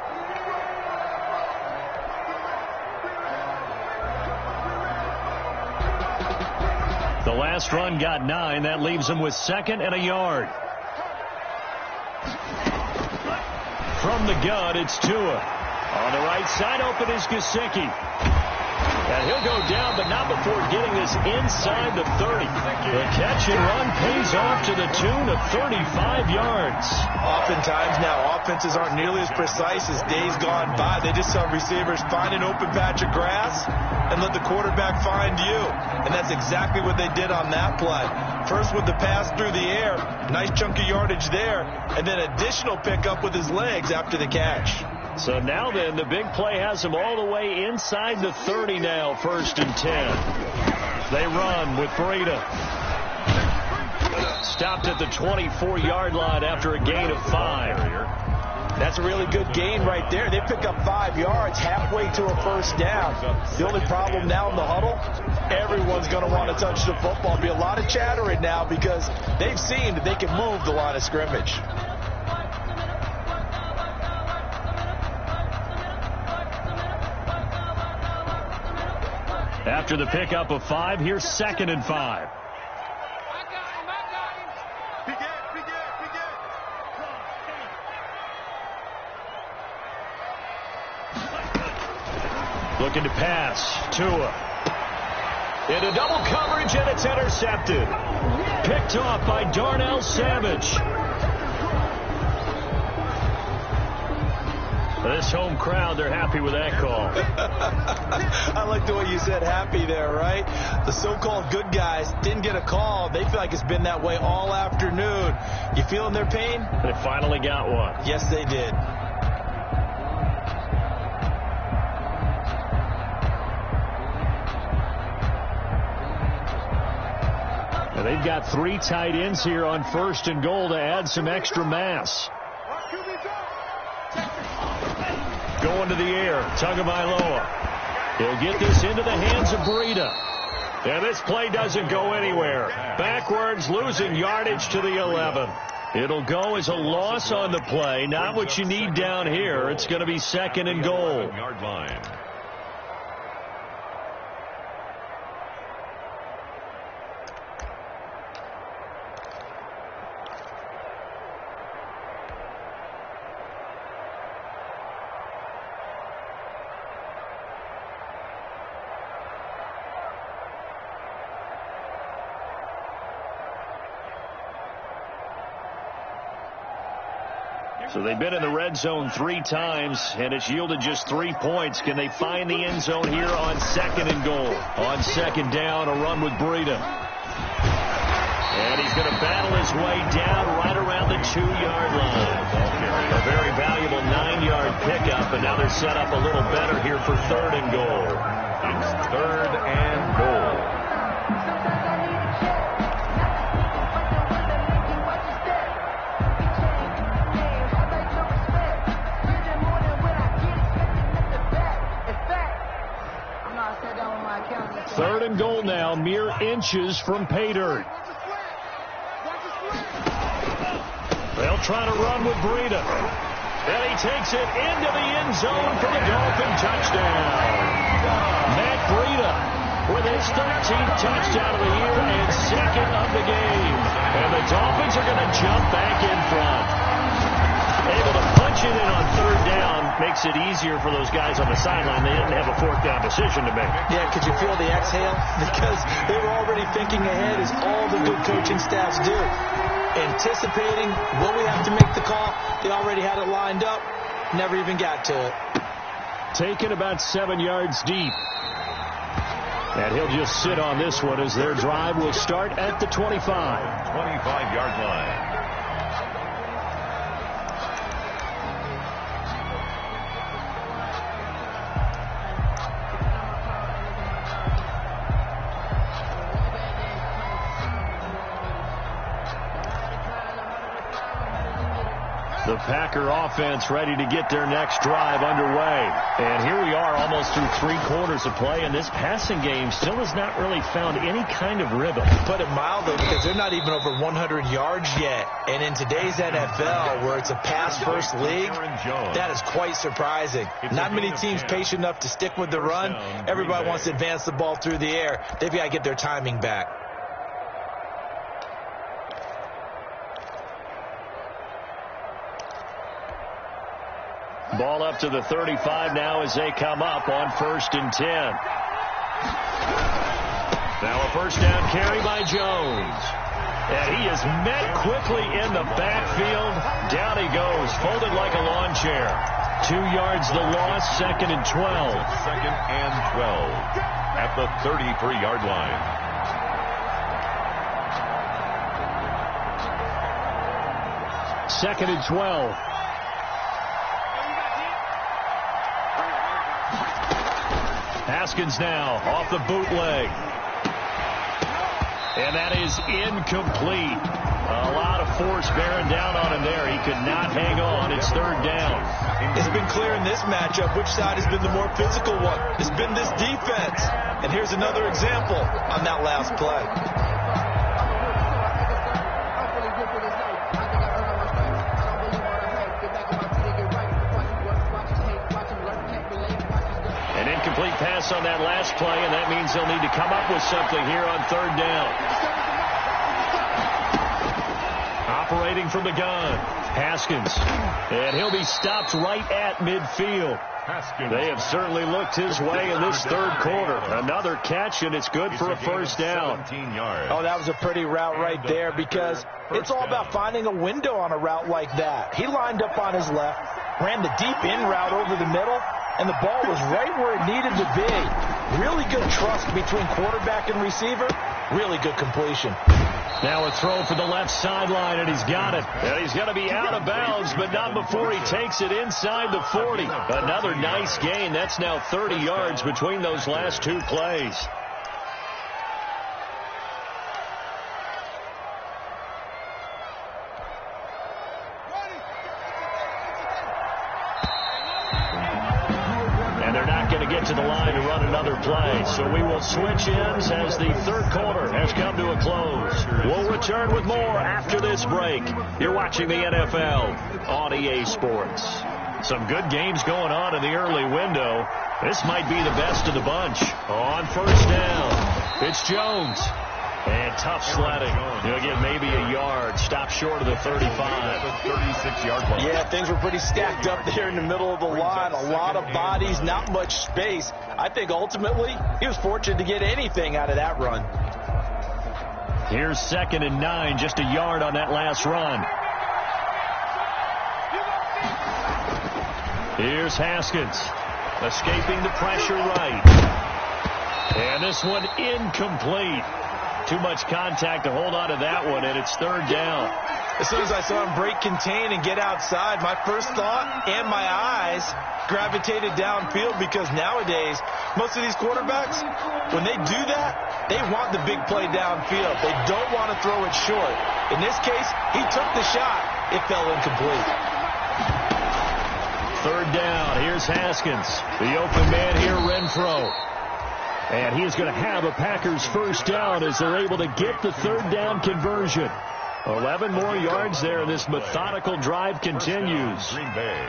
The last run got 9. That leaves them with 2nd and a yard. From the gun, it's Tua. On the right side, open is Gesicki. And he'll go down, but not before getting this inside the 30. The catch and run pays off to the tune of 35 yards. Oftentimes now, offenses aren't nearly as precise as days gone by. They just have receivers find an open patch of grass and let the quarterback find you. And that's exactly what they did on that play. First with the pass through the air, nice chunk of yardage there, and then additional pickup with his legs after the catch. So now then, the big play has them all the way inside the 30 now, 1st and 10. They run with Breida. Stopped at the 24-yard line after a gain of 5. That's a really good gain right there. They pick up 5 yards halfway to a first down. The only problem now in the huddle, everyone's going to want to touch the football. There'll be a lot of chattering now because they've seen that they can move the line of scrimmage. After the pickup of 5, here's 2nd and 5. Looking to pass. Tua. Into double coverage, and it's intercepted. Picked off by Darnell Savage. This home crowd, they're happy with that call. I like the way you said happy there, right? The so-called good guys didn't get a call. They feel like it's been that way all afternoon. You feeling their pain? They finally got one. Yes, they did. And they've got 3 tight ends here on 1st and goal to add some extra mass. Going to the air, Tagovailoa. He'll get this into the hands of Breida. And this play doesn't go anywhere. Backwards, losing yardage to the 11. It'll go as a loss on the play. Not what you need down here. It's going to be 2nd and goal. Yard line. So they've been in the red zone 3 times, and it's yielded just 3 points. Can they find the end zone here on 2nd and goal? On 2nd down, a run with Breida. And he's going to battle his way down right around the 2-yard line. A very valuable 9-yard pickup, and now they're set up a little better here for 3rd and goal. It's 3rd and goal. now mere inches from pay dirt. They'll try to run with Breida. And he takes it into the end zone for the Dolphin touchdown. Matt Breida with his 13th touchdown of the year and second of the game. And the Dolphins are going to jump back in front. Able to punch it in on third down makes it easier for those guys on the sideline. They didn't have a fourth down decision to make. Yeah, could you feel the exhale? Because they were already thinking ahead, as all the good coaching staffs do. Anticipating, will we have to make the call? They already had it lined up. Never even got to it. Taken about 7 yards deep. And he'll just sit on this one as their drive will start at the 25. 25-yard line. The Packer offense ready to get their next drive underway. And here we are almost through 3 quarters of play, and this passing game still has not really found any kind of rhythm. Put it mildly, because they're not even over 100 yards yet. And in today's NFL, where it's a pass-first league, that is quite surprising. Not many teams patient enough to stick with the run. Everybody wants to advance the ball through the air. They've got to get their timing back. Ball up to the 35 now as they come up on 1st and 10. Now a first down carry by Jones. And he is met quickly in the backfield. Down he goes, folded like a lawn chair. 2 yards the loss, 2nd and 12. 2nd and 12 at the 33-yard line. Second and 12. Haskins now off the bootleg. And that is incomplete. A lot of force bearing down on him there. He could not hang on. It's 3rd down. It's been clear in this matchup which side has been the more physical one. It's been this defense. And here's another example on that last play. An incomplete pass on that last play, and that means they'll need to come up with something here on 3rd down. Operating from the gun, Haskins. And he'll be stopped right at midfield. They have certainly looked his way in this 3rd quarter. Another catch, and it's good for a first down. 17 yards. Oh, that was a pretty route right there, because it's all about finding a window on a route like that. He lined up on his left, ran the deep in route over the middle, and the ball was right where it needed to be. Really good trust between quarterback and receiver. Really good completion. Now a throw for the left sideline, and he's got it. And he's going to be out of bounds, but not before he takes it inside the 40. Another nice gain. That's now 30 yards between those last 2 plays. To the line to run another play. So we will switch ends as the 3rd quarter has come to a close. We'll return with more after this break. You're watching the NFL on EA Sports. Some good games going on in the early window. This might be the best of the bunch. On 1st down, it's Jones. And tough sledding. He'll get maybe a yard. Stop short of the 35. 36-yard line. Yeah, things were pretty stacked up there in the middle of the line. A lot of bodies, not much space. I think ultimately he was fortunate to get anything out of that run. Here's 2nd and 9, just a yard on that last run. Here's Haskins, escaping the pressure right. And this one incomplete. Too much contact to hold on to that one, and it's 3rd down. As soon as I saw him break contain and get outside, my first thought and my eyes gravitated downfield, because nowadays, most of these quarterbacks, when they do that, they want the big play downfield. They don't want to throw it short. In this case, he took the shot. It fell incomplete. 3rd down. Here's Haskins. The open man here, Renfro. And he is going to have a Packers first down as they're able to get the third down conversion. 11 more yards there. This methodical drive continues. Green Bay.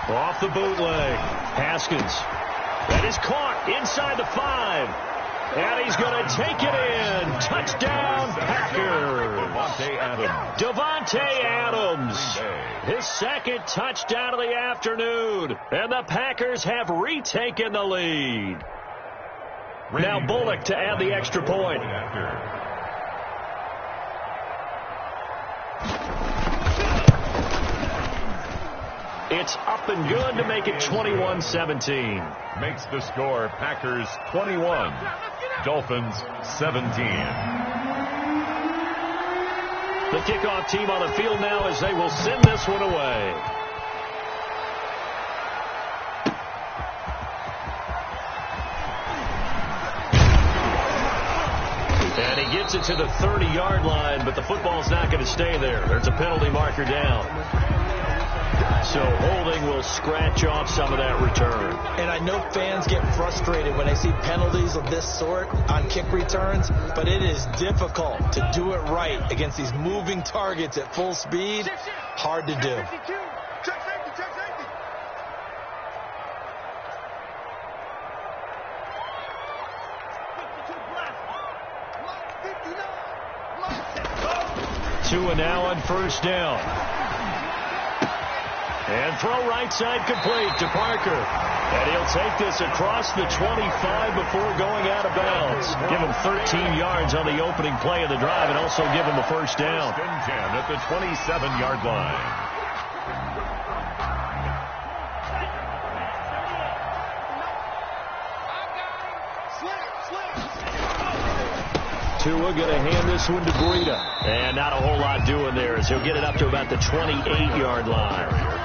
Off the bootleg. Haskins. That is caught inside the 5. And he's going to take it in. Touchdown, Packers. Davante Adams. His second touchdown of the afternoon. And the Packers have retaken the lead. Now Bullock to add the extra point. It's up and good to make it 21-17. Makes the score Packers 21, Dolphins 17. The kickoff team on the field now as they will send this one away. And he gets it to the 30-yard line, but the football's not going to stay there. There's a penalty marker down. So holding will scratch off some of that return. And I know fans get frustrated when they see penalties of this sort on kick returns, but it is difficult to do it right against these moving targets at full speed. Hard to do. Tua now on first down. And throw right side complete to Parker. And he'll take this across the 25 before going out of bounds. Give him 13 yards on the opening play of the drive and also give him a first down. First and 10 at the 27-yard line. Tua going to hand this one to Breida. And not a whole lot doing there as he'll get it up to about the 28-yard line.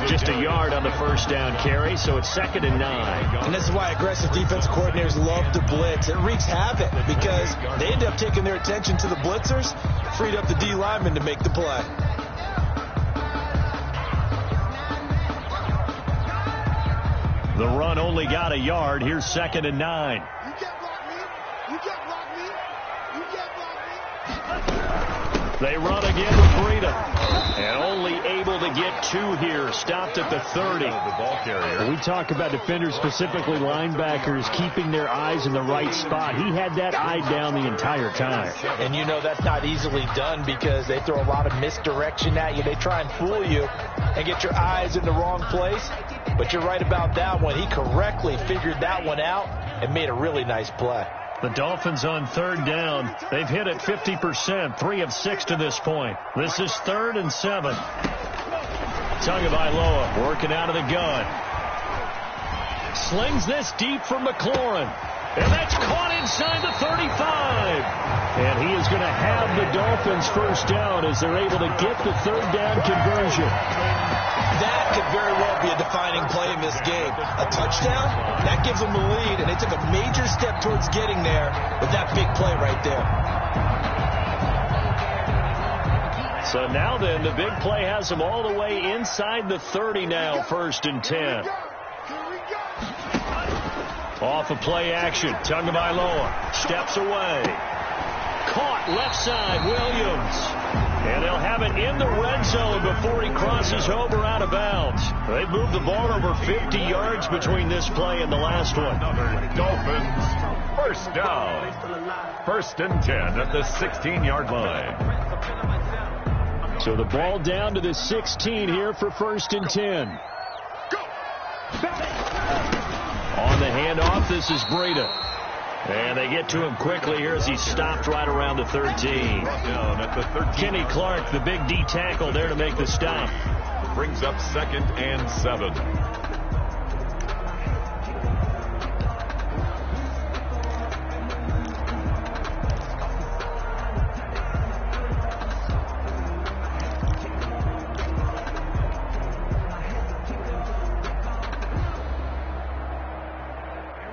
Just a yard on the first down carry, so it's 2nd and 9. And this is why aggressive defensive coordinators love to blitz. It wreaks havoc because they end up taking their attention to the blitzers, freed up the D lineman to make the play. The run only got a yard. Here's 2nd and 9. You can't block me. You can't block me. You can't block me. They run again with Breida. And only able to get 2 here. Stopped at the 30. The ball carrier. We talk about defenders, specifically linebackers, keeping their eyes in the right spot. He had that eye down the entire time. And you know that's not easily done because they throw a lot of misdirection at you. They try and fool you and get your eyes in the wrong place. But you're right about that one. He correctly figured that one out and made a really nice play. The Dolphins on 3rd down. They've hit it 50%, 3 of 6 to this point. This is 3rd and 7. Tagovailoa working out of the gun. Slings this deep for McLaurin. And that's caught inside the 35. And he is going to have the Dolphins first down as they're able to get the 3rd down conversion. That could very well be a defining play in this game. A touchdown, that gives them the lead, and they took a major step towards getting there with that big play right there. So now then, the big play has them all the way inside the 30 now, 1st and 10. Off of play action, Tagovailoa steps away. Caught left side, Williams. And they'll have it in the red zone before he crosses over out of bounds. They've moved the ball over 50 yards between this play and the last one. Dolphins first down. 1st and 10 at the 16-yard line. So the ball down to the 16 here for 1st and 10. On the handoff, this is Breida. And they get to him quickly here as he stopped right around the 13. Down at the 13. Kenny Clark, the big D tackle there to make the stop. Brings up 2nd and 7.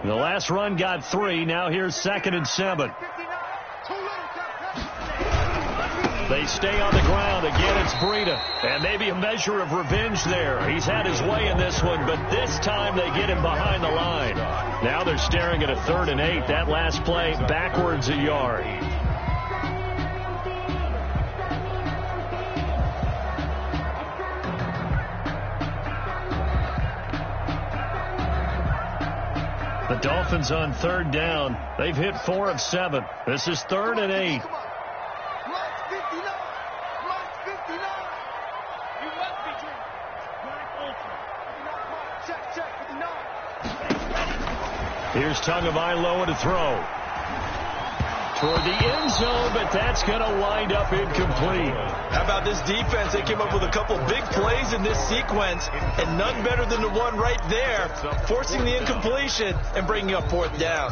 The last run got 3. Now here's 2nd and 7. They stay on the ground. Again, it's Breida. And maybe a measure of revenge there. He's had his way in this one, but this time they get him behind the line. Now they're staring at a 3rd and 8. That last play backwards a yard. The Dolphins on 3rd down. They've hit 4 of 7. This is 3rd and 8. Here's Tagovailoa to throw. Toward the end zone, but that's going to wind up incomplete. How about this defense? They came up with a couple big plays in this sequence, and none better than the one right there, forcing the incompletion and bringing up 4th down.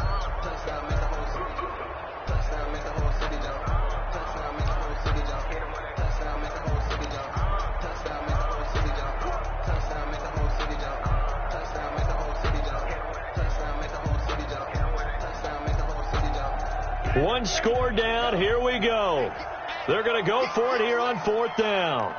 One score down. Here we go. They're going to go for it here on 4th down.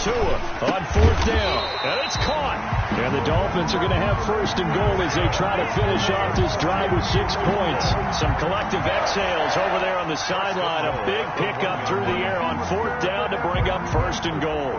Tua on 4th down. And it's caught. And the Dolphins are going to have 1st and goal as they try to finish off this drive with 6 points. Some collective exhales over there on the sideline. A big pickup through the air on 4th down to bring up 1st and goal.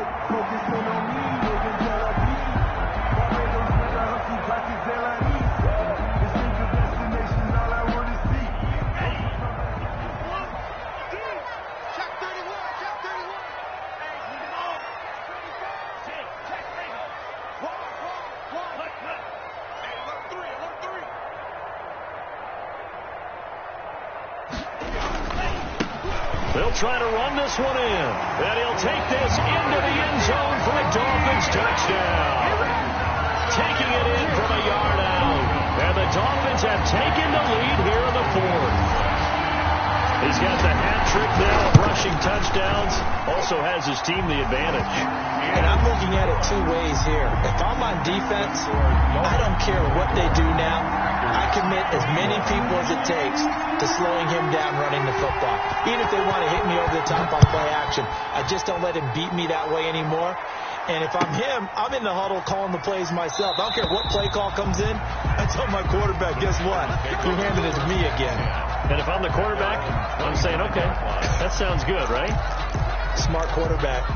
They'll try to run this one in. And he'll take this into the end zone for a Dolphins touchdown. Taking it in from a yard out. And the Dolphins have taken the lead here in the 4th. He's got the hat trick now of rushing touchdowns. Also has his team the advantage. And I'm looking at it 2 ways here. If I'm on defense, I don't care what they do now. I commit as many people as it takes to slowing him down running the football. Even if they want to hit me over the top on play action, I just don't let him beat me that way anymore. And if I'm him, I'm in the huddle calling the plays myself. I don't care what play call comes in. I tell my quarterback, guess what? You're handing it to me again. And if I'm the quarterback, I'm saying, okay, that sounds good, right? Smart quarterback.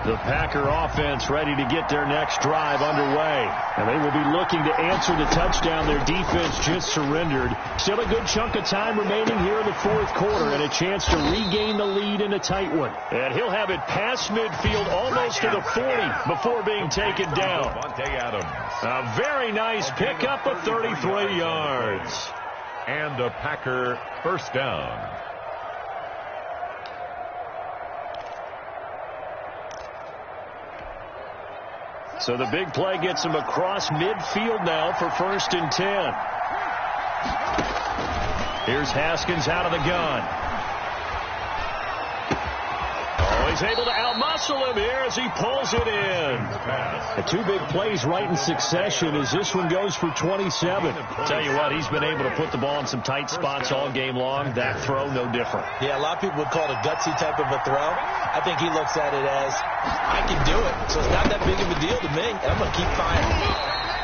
The Packer offense ready to get their next drive underway. And they will be looking to answer the touchdown their defense just surrendered. Still a good chunk of time remaining here in the 4th quarter and a chance to regain the lead in a tight one. And he'll have it past midfield almost to the 40 before being taken down. A very nice pickup of 33 yards. And a Packer 1st down. So the big play gets him across midfield now for 1st and 10. Here's Haskins out of the gun. Oh, he's able to outmuscle him here as he pulls it in. The 2 big plays right in succession as this one goes for 27. Tell you what, he's been able to put the ball in some tight spots all game long. That throw, no different. Yeah, a lot of people would call it a gutsy type of a throw. I think he looks at it as, I can do it, so it's not that big of a deal to me. I'm going to keep firing.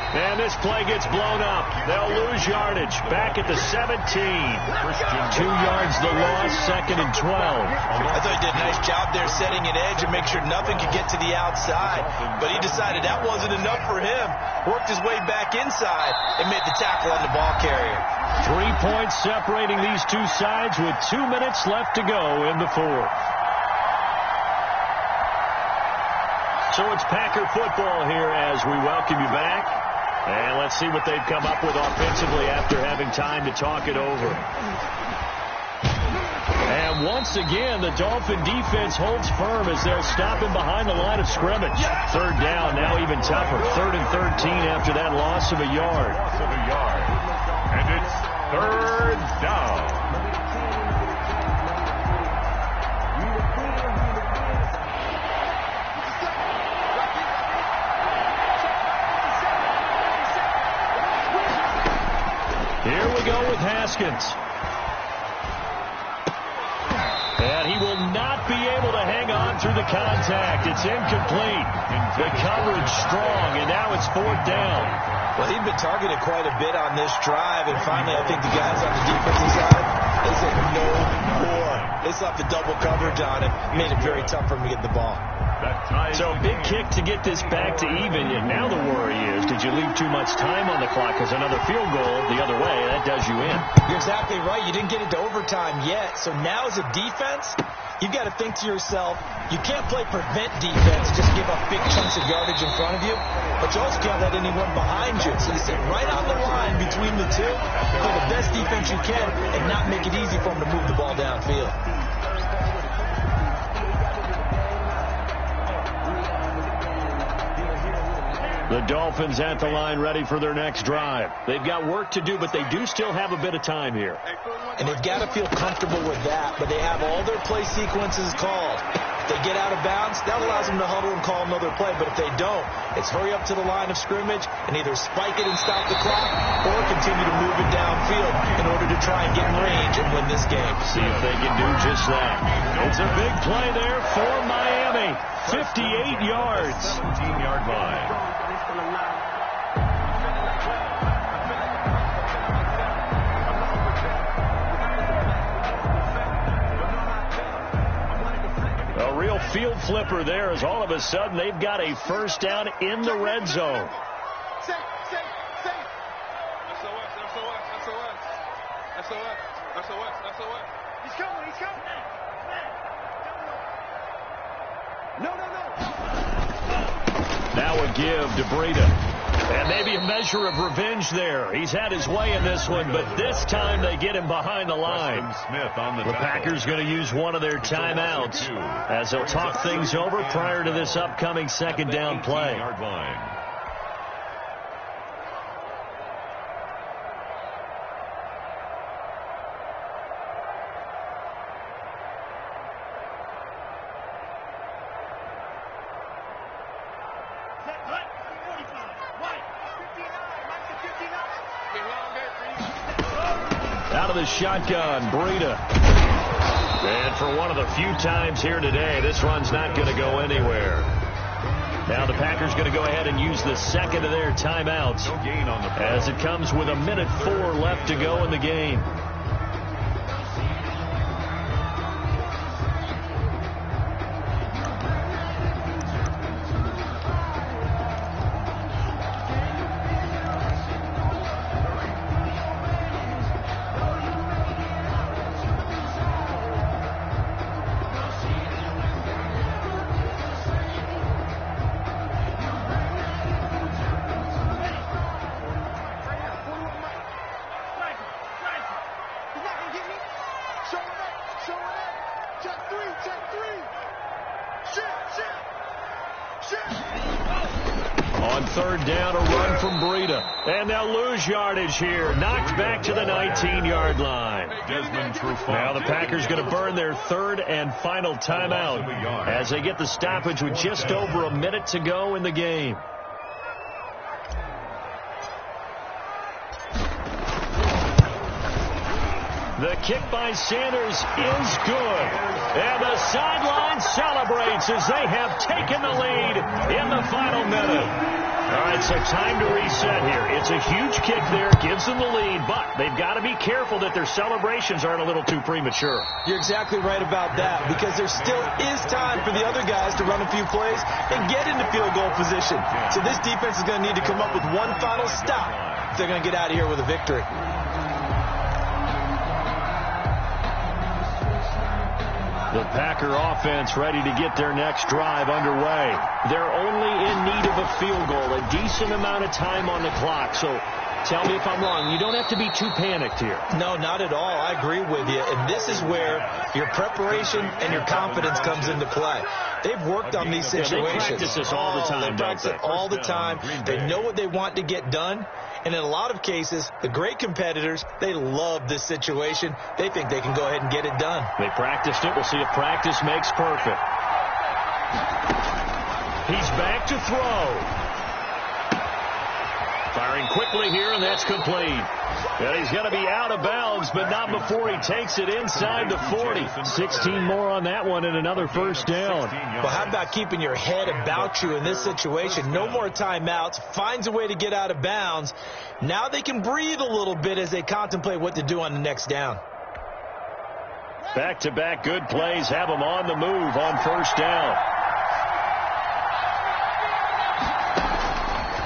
And this play gets blown up. They'll lose yardage. Back at the 17. 2 yards the loss, 2nd and 12. I thought he did a nice job there setting an edge and make sure nothing could get to the outside. But he decided that wasn't enough for him. Worked his way back inside and made the tackle on the ball carrier. 3 points separating these 2 sides with 2 minutes left to go in the 4th. So it's Packer football here as we welcome you back. And let's see what they've come up with offensively after having time to talk it over. And once again, the Dolphin defense holds firm as they'll stop him behind the line of scrimmage. 3rd down, now even tougher. 3rd and 13 after that loss of a yard. And it's 3rd down. Here we go with Haskins. And he will not be able to hang on through the contact. It's incomplete. The coverage strong, and now it's 4th down. Well, he'd been targeted quite a bit on this drive, and finally I think the guys on the defensive side, they said no more. They slapped the double coverage on him, made it very tough for him to get the ball. So a big kick to get this back to even, and now the worry is, did you leave too much time on the clock? Because another field goal the other way, that does you in. You're exactly right. You didn't get it to overtime yet. So now as a defense, you've got to think to yourself, you can't play prevent defense, just give up big chunks of yardage in front of you, but you also can't let anyone behind you. So you sit right on the line between the two, play the best defense you can, and not make it easy for them to move the ball downfield. The Dolphins at the line ready for their next drive. They've got work to do, but they do still have a bit of time here. And they've got to feel comfortable with that, but they have all their play sequences called. If they get out of bounds, that allows them to huddle and call another play, but if they don't, it's hurry up to the line of scrimmage and either spike it and stop the clock or continue to move it downfield in order to try and get in range and win this game. See if they can do just that. It's a big play there for Miami. 58 yards. 17-yard line. A real field flipper there as all of a sudden they've got a first down in the red zone. He's coming. No. Now a give to Breida. And maybe a measure of revenge there. He's had his way in this one, but this time they get him behind the line. Smith on the Packers going to use one of their timeouts as they'll talk things over prior to this upcoming second down play. Out of the shotgun, Breida. And for one of the few times here today, this run's not going to go anywhere. Now the Packers going to go ahead and use the second of their timeouts as it comes with 1:04 left to go in the game. On third down, a run from Breida. And they'll lose yardage here. Knocked back to the 19-yard line. Now the Packers going to burn their third and final timeout as they get the stoppage with just over a minute to go in the game. The kick by Sanders is good. And the sideline celebrates as they have taken the lead in the final minute. All right, so time to reset here. It's a huge kick there, gives them the lead, but they've got to be careful that their celebrations aren't a little too premature. You're exactly right about that, because there still is time for the other guys to run a few plays and get into field goal position. So this defense is going to need to come up with one final stop if they're going to get out of here with a victory. The Packer offense ready to get their next drive underway. They're only in need of a field goal, a decent amount of time on the clock. So tell me if I'm wrong. You don't have to be too panicked here. No, not at all. I agree with you. And this is where your preparation and your confidence comes into play. They've worked on these situations. They practice this all the time, They practice it all the time. They know what they want to get done. And in a lot of cases, the great competitors, they love this situation. They think they can go ahead and get it done. They practiced it. We'll see if practice makes perfect. He's back to throw. Firing quickly here, and that's complete. And he's going to be out of bounds, but not before he takes it inside the 40. 16 more on that one and another first down. Well, how about keeping your head about you in this situation? No more timeouts. Finds a way to get out of bounds. Now they can breathe a little bit as they contemplate what to do on the next down. Back-to-back good plays have them on the move on first down.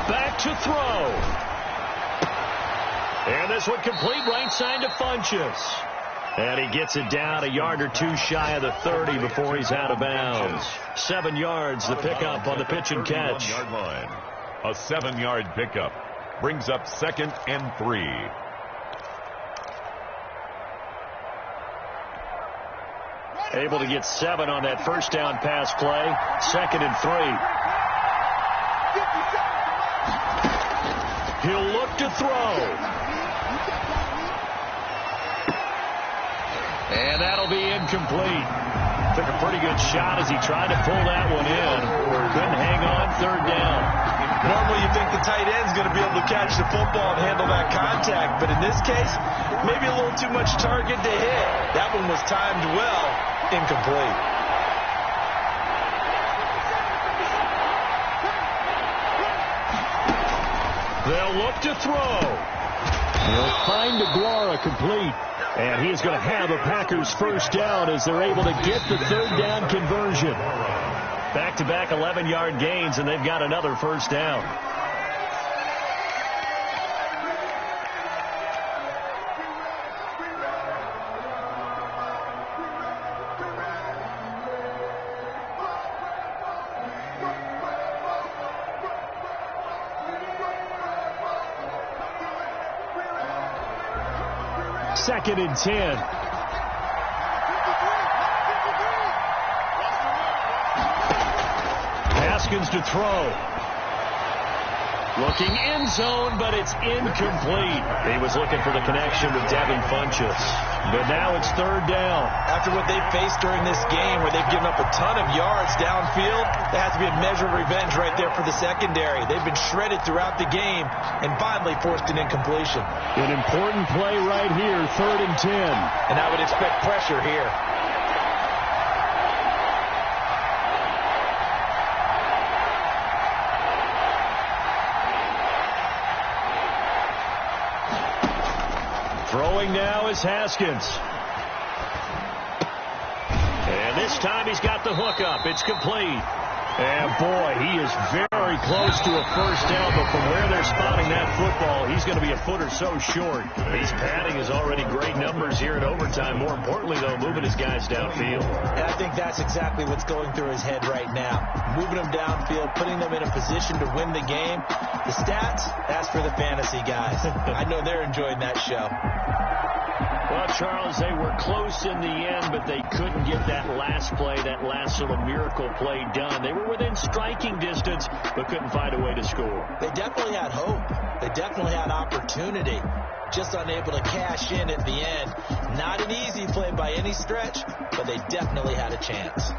Back to throw. And this one complete right side to Funchess. And he gets it down a yard or two shy of the 30 before he's out of bounds. 7 yards, the pickup on the pitch and catch. Yard line. A 7-yard pickup brings up 2nd and 3. Able to get 7 on that first down pass play. 2nd and 3. He'll look to throw. And that'll be incomplete. Took a pretty good shot as he tried to pull that one in. Couldn't hang on, 3rd down. Normally you think the tight end's going to be able to catch the football and handle that contact, but in this case, maybe a little too much target to hit. That one was timed well, incomplete. They'll look to throw. He'll find Aguara complete. And he's going to have a Packers first down as they're able to get the 3rd down conversion. Back-to-back 11-yard gains, and they've got another first down. Second and 10. Haskins to throw. Looking end zone, but it's incomplete. He was looking for the connection with Devin Funchess. But now it's 3rd down. After what they've faced during this game where they've given up a ton of yards downfield, there has to be a measure of revenge right there for the secondary. They've been shredded throughout the game and finally forced an incompletion. An important play right here, 3rd and 10. And I would expect pressure here. Throwing now is Haskins. And this time he's got the hookup. It's complete. And boy, he is very close to a first down, but from where they're spotting that football, he's going to be a foot or so short. He's padding his already great numbers here in overtime. More importantly, though, moving his guys downfield. And I think that's exactly what's going through his head right now. Moving them downfield, putting them in a position to win the game. The stats, that's for the fantasy guys. I know they're enjoying that show. Well, Charles, they were close in the end, but they couldn't get that last play, that last sort of miracle play done. They were within striking distance, but couldn't find a way to score. They definitely had hope. They definitely had opportunity. Just unable to cash in at the end. Not an easy play by any stretch, but they definitely had a chance.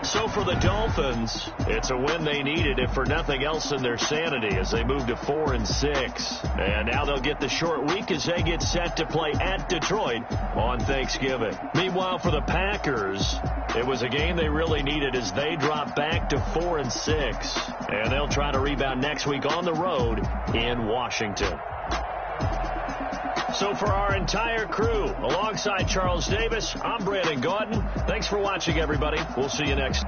So for the Dolphins, it's a win they needed, if for nothing else in their sanity, as they move to 4-6. And now they'll get the short week as they get set to play at Detroit on Thanksgiving. Meanwhile, for the Packers, it was a game they really needed as they drop back to 4-6. And they'll try to rebound next week on the road in Washington. So for our entire crew, alongside Charles Davis, I'm Brandon Gaudin. Thanks for watching, everybody. We'll see you next.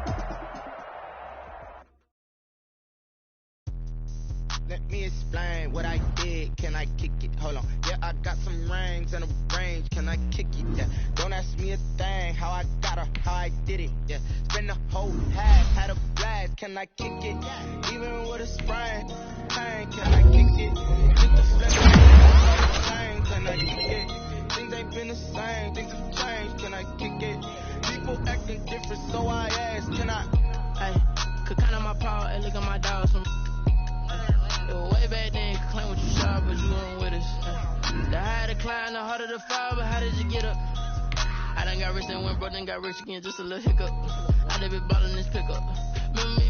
Let me explain what I did. Can I kick it? Hold on. Yeah, I got some rings and a range. Can I kick it? Yeah. Don't ask me a thing. How I got her, how I did it. Yeah. Spend the whole half, had a blast. Can I kick it? Even with a sprain. Can I kick it? Hit the flip. Can I kick it? Things ain't been the same. Things have changed. Can I kick it? People acting different, so I ask. Can I? Hey, could count on my power and look at my dogs from. Way back then, you could claim what you saw, but you weren't with us. The higher the climb, the harder the fall, but how did you get up? I done got rich and went broke, then got rich again, just a little hiccup. I done been ballin' this pickup. Remember me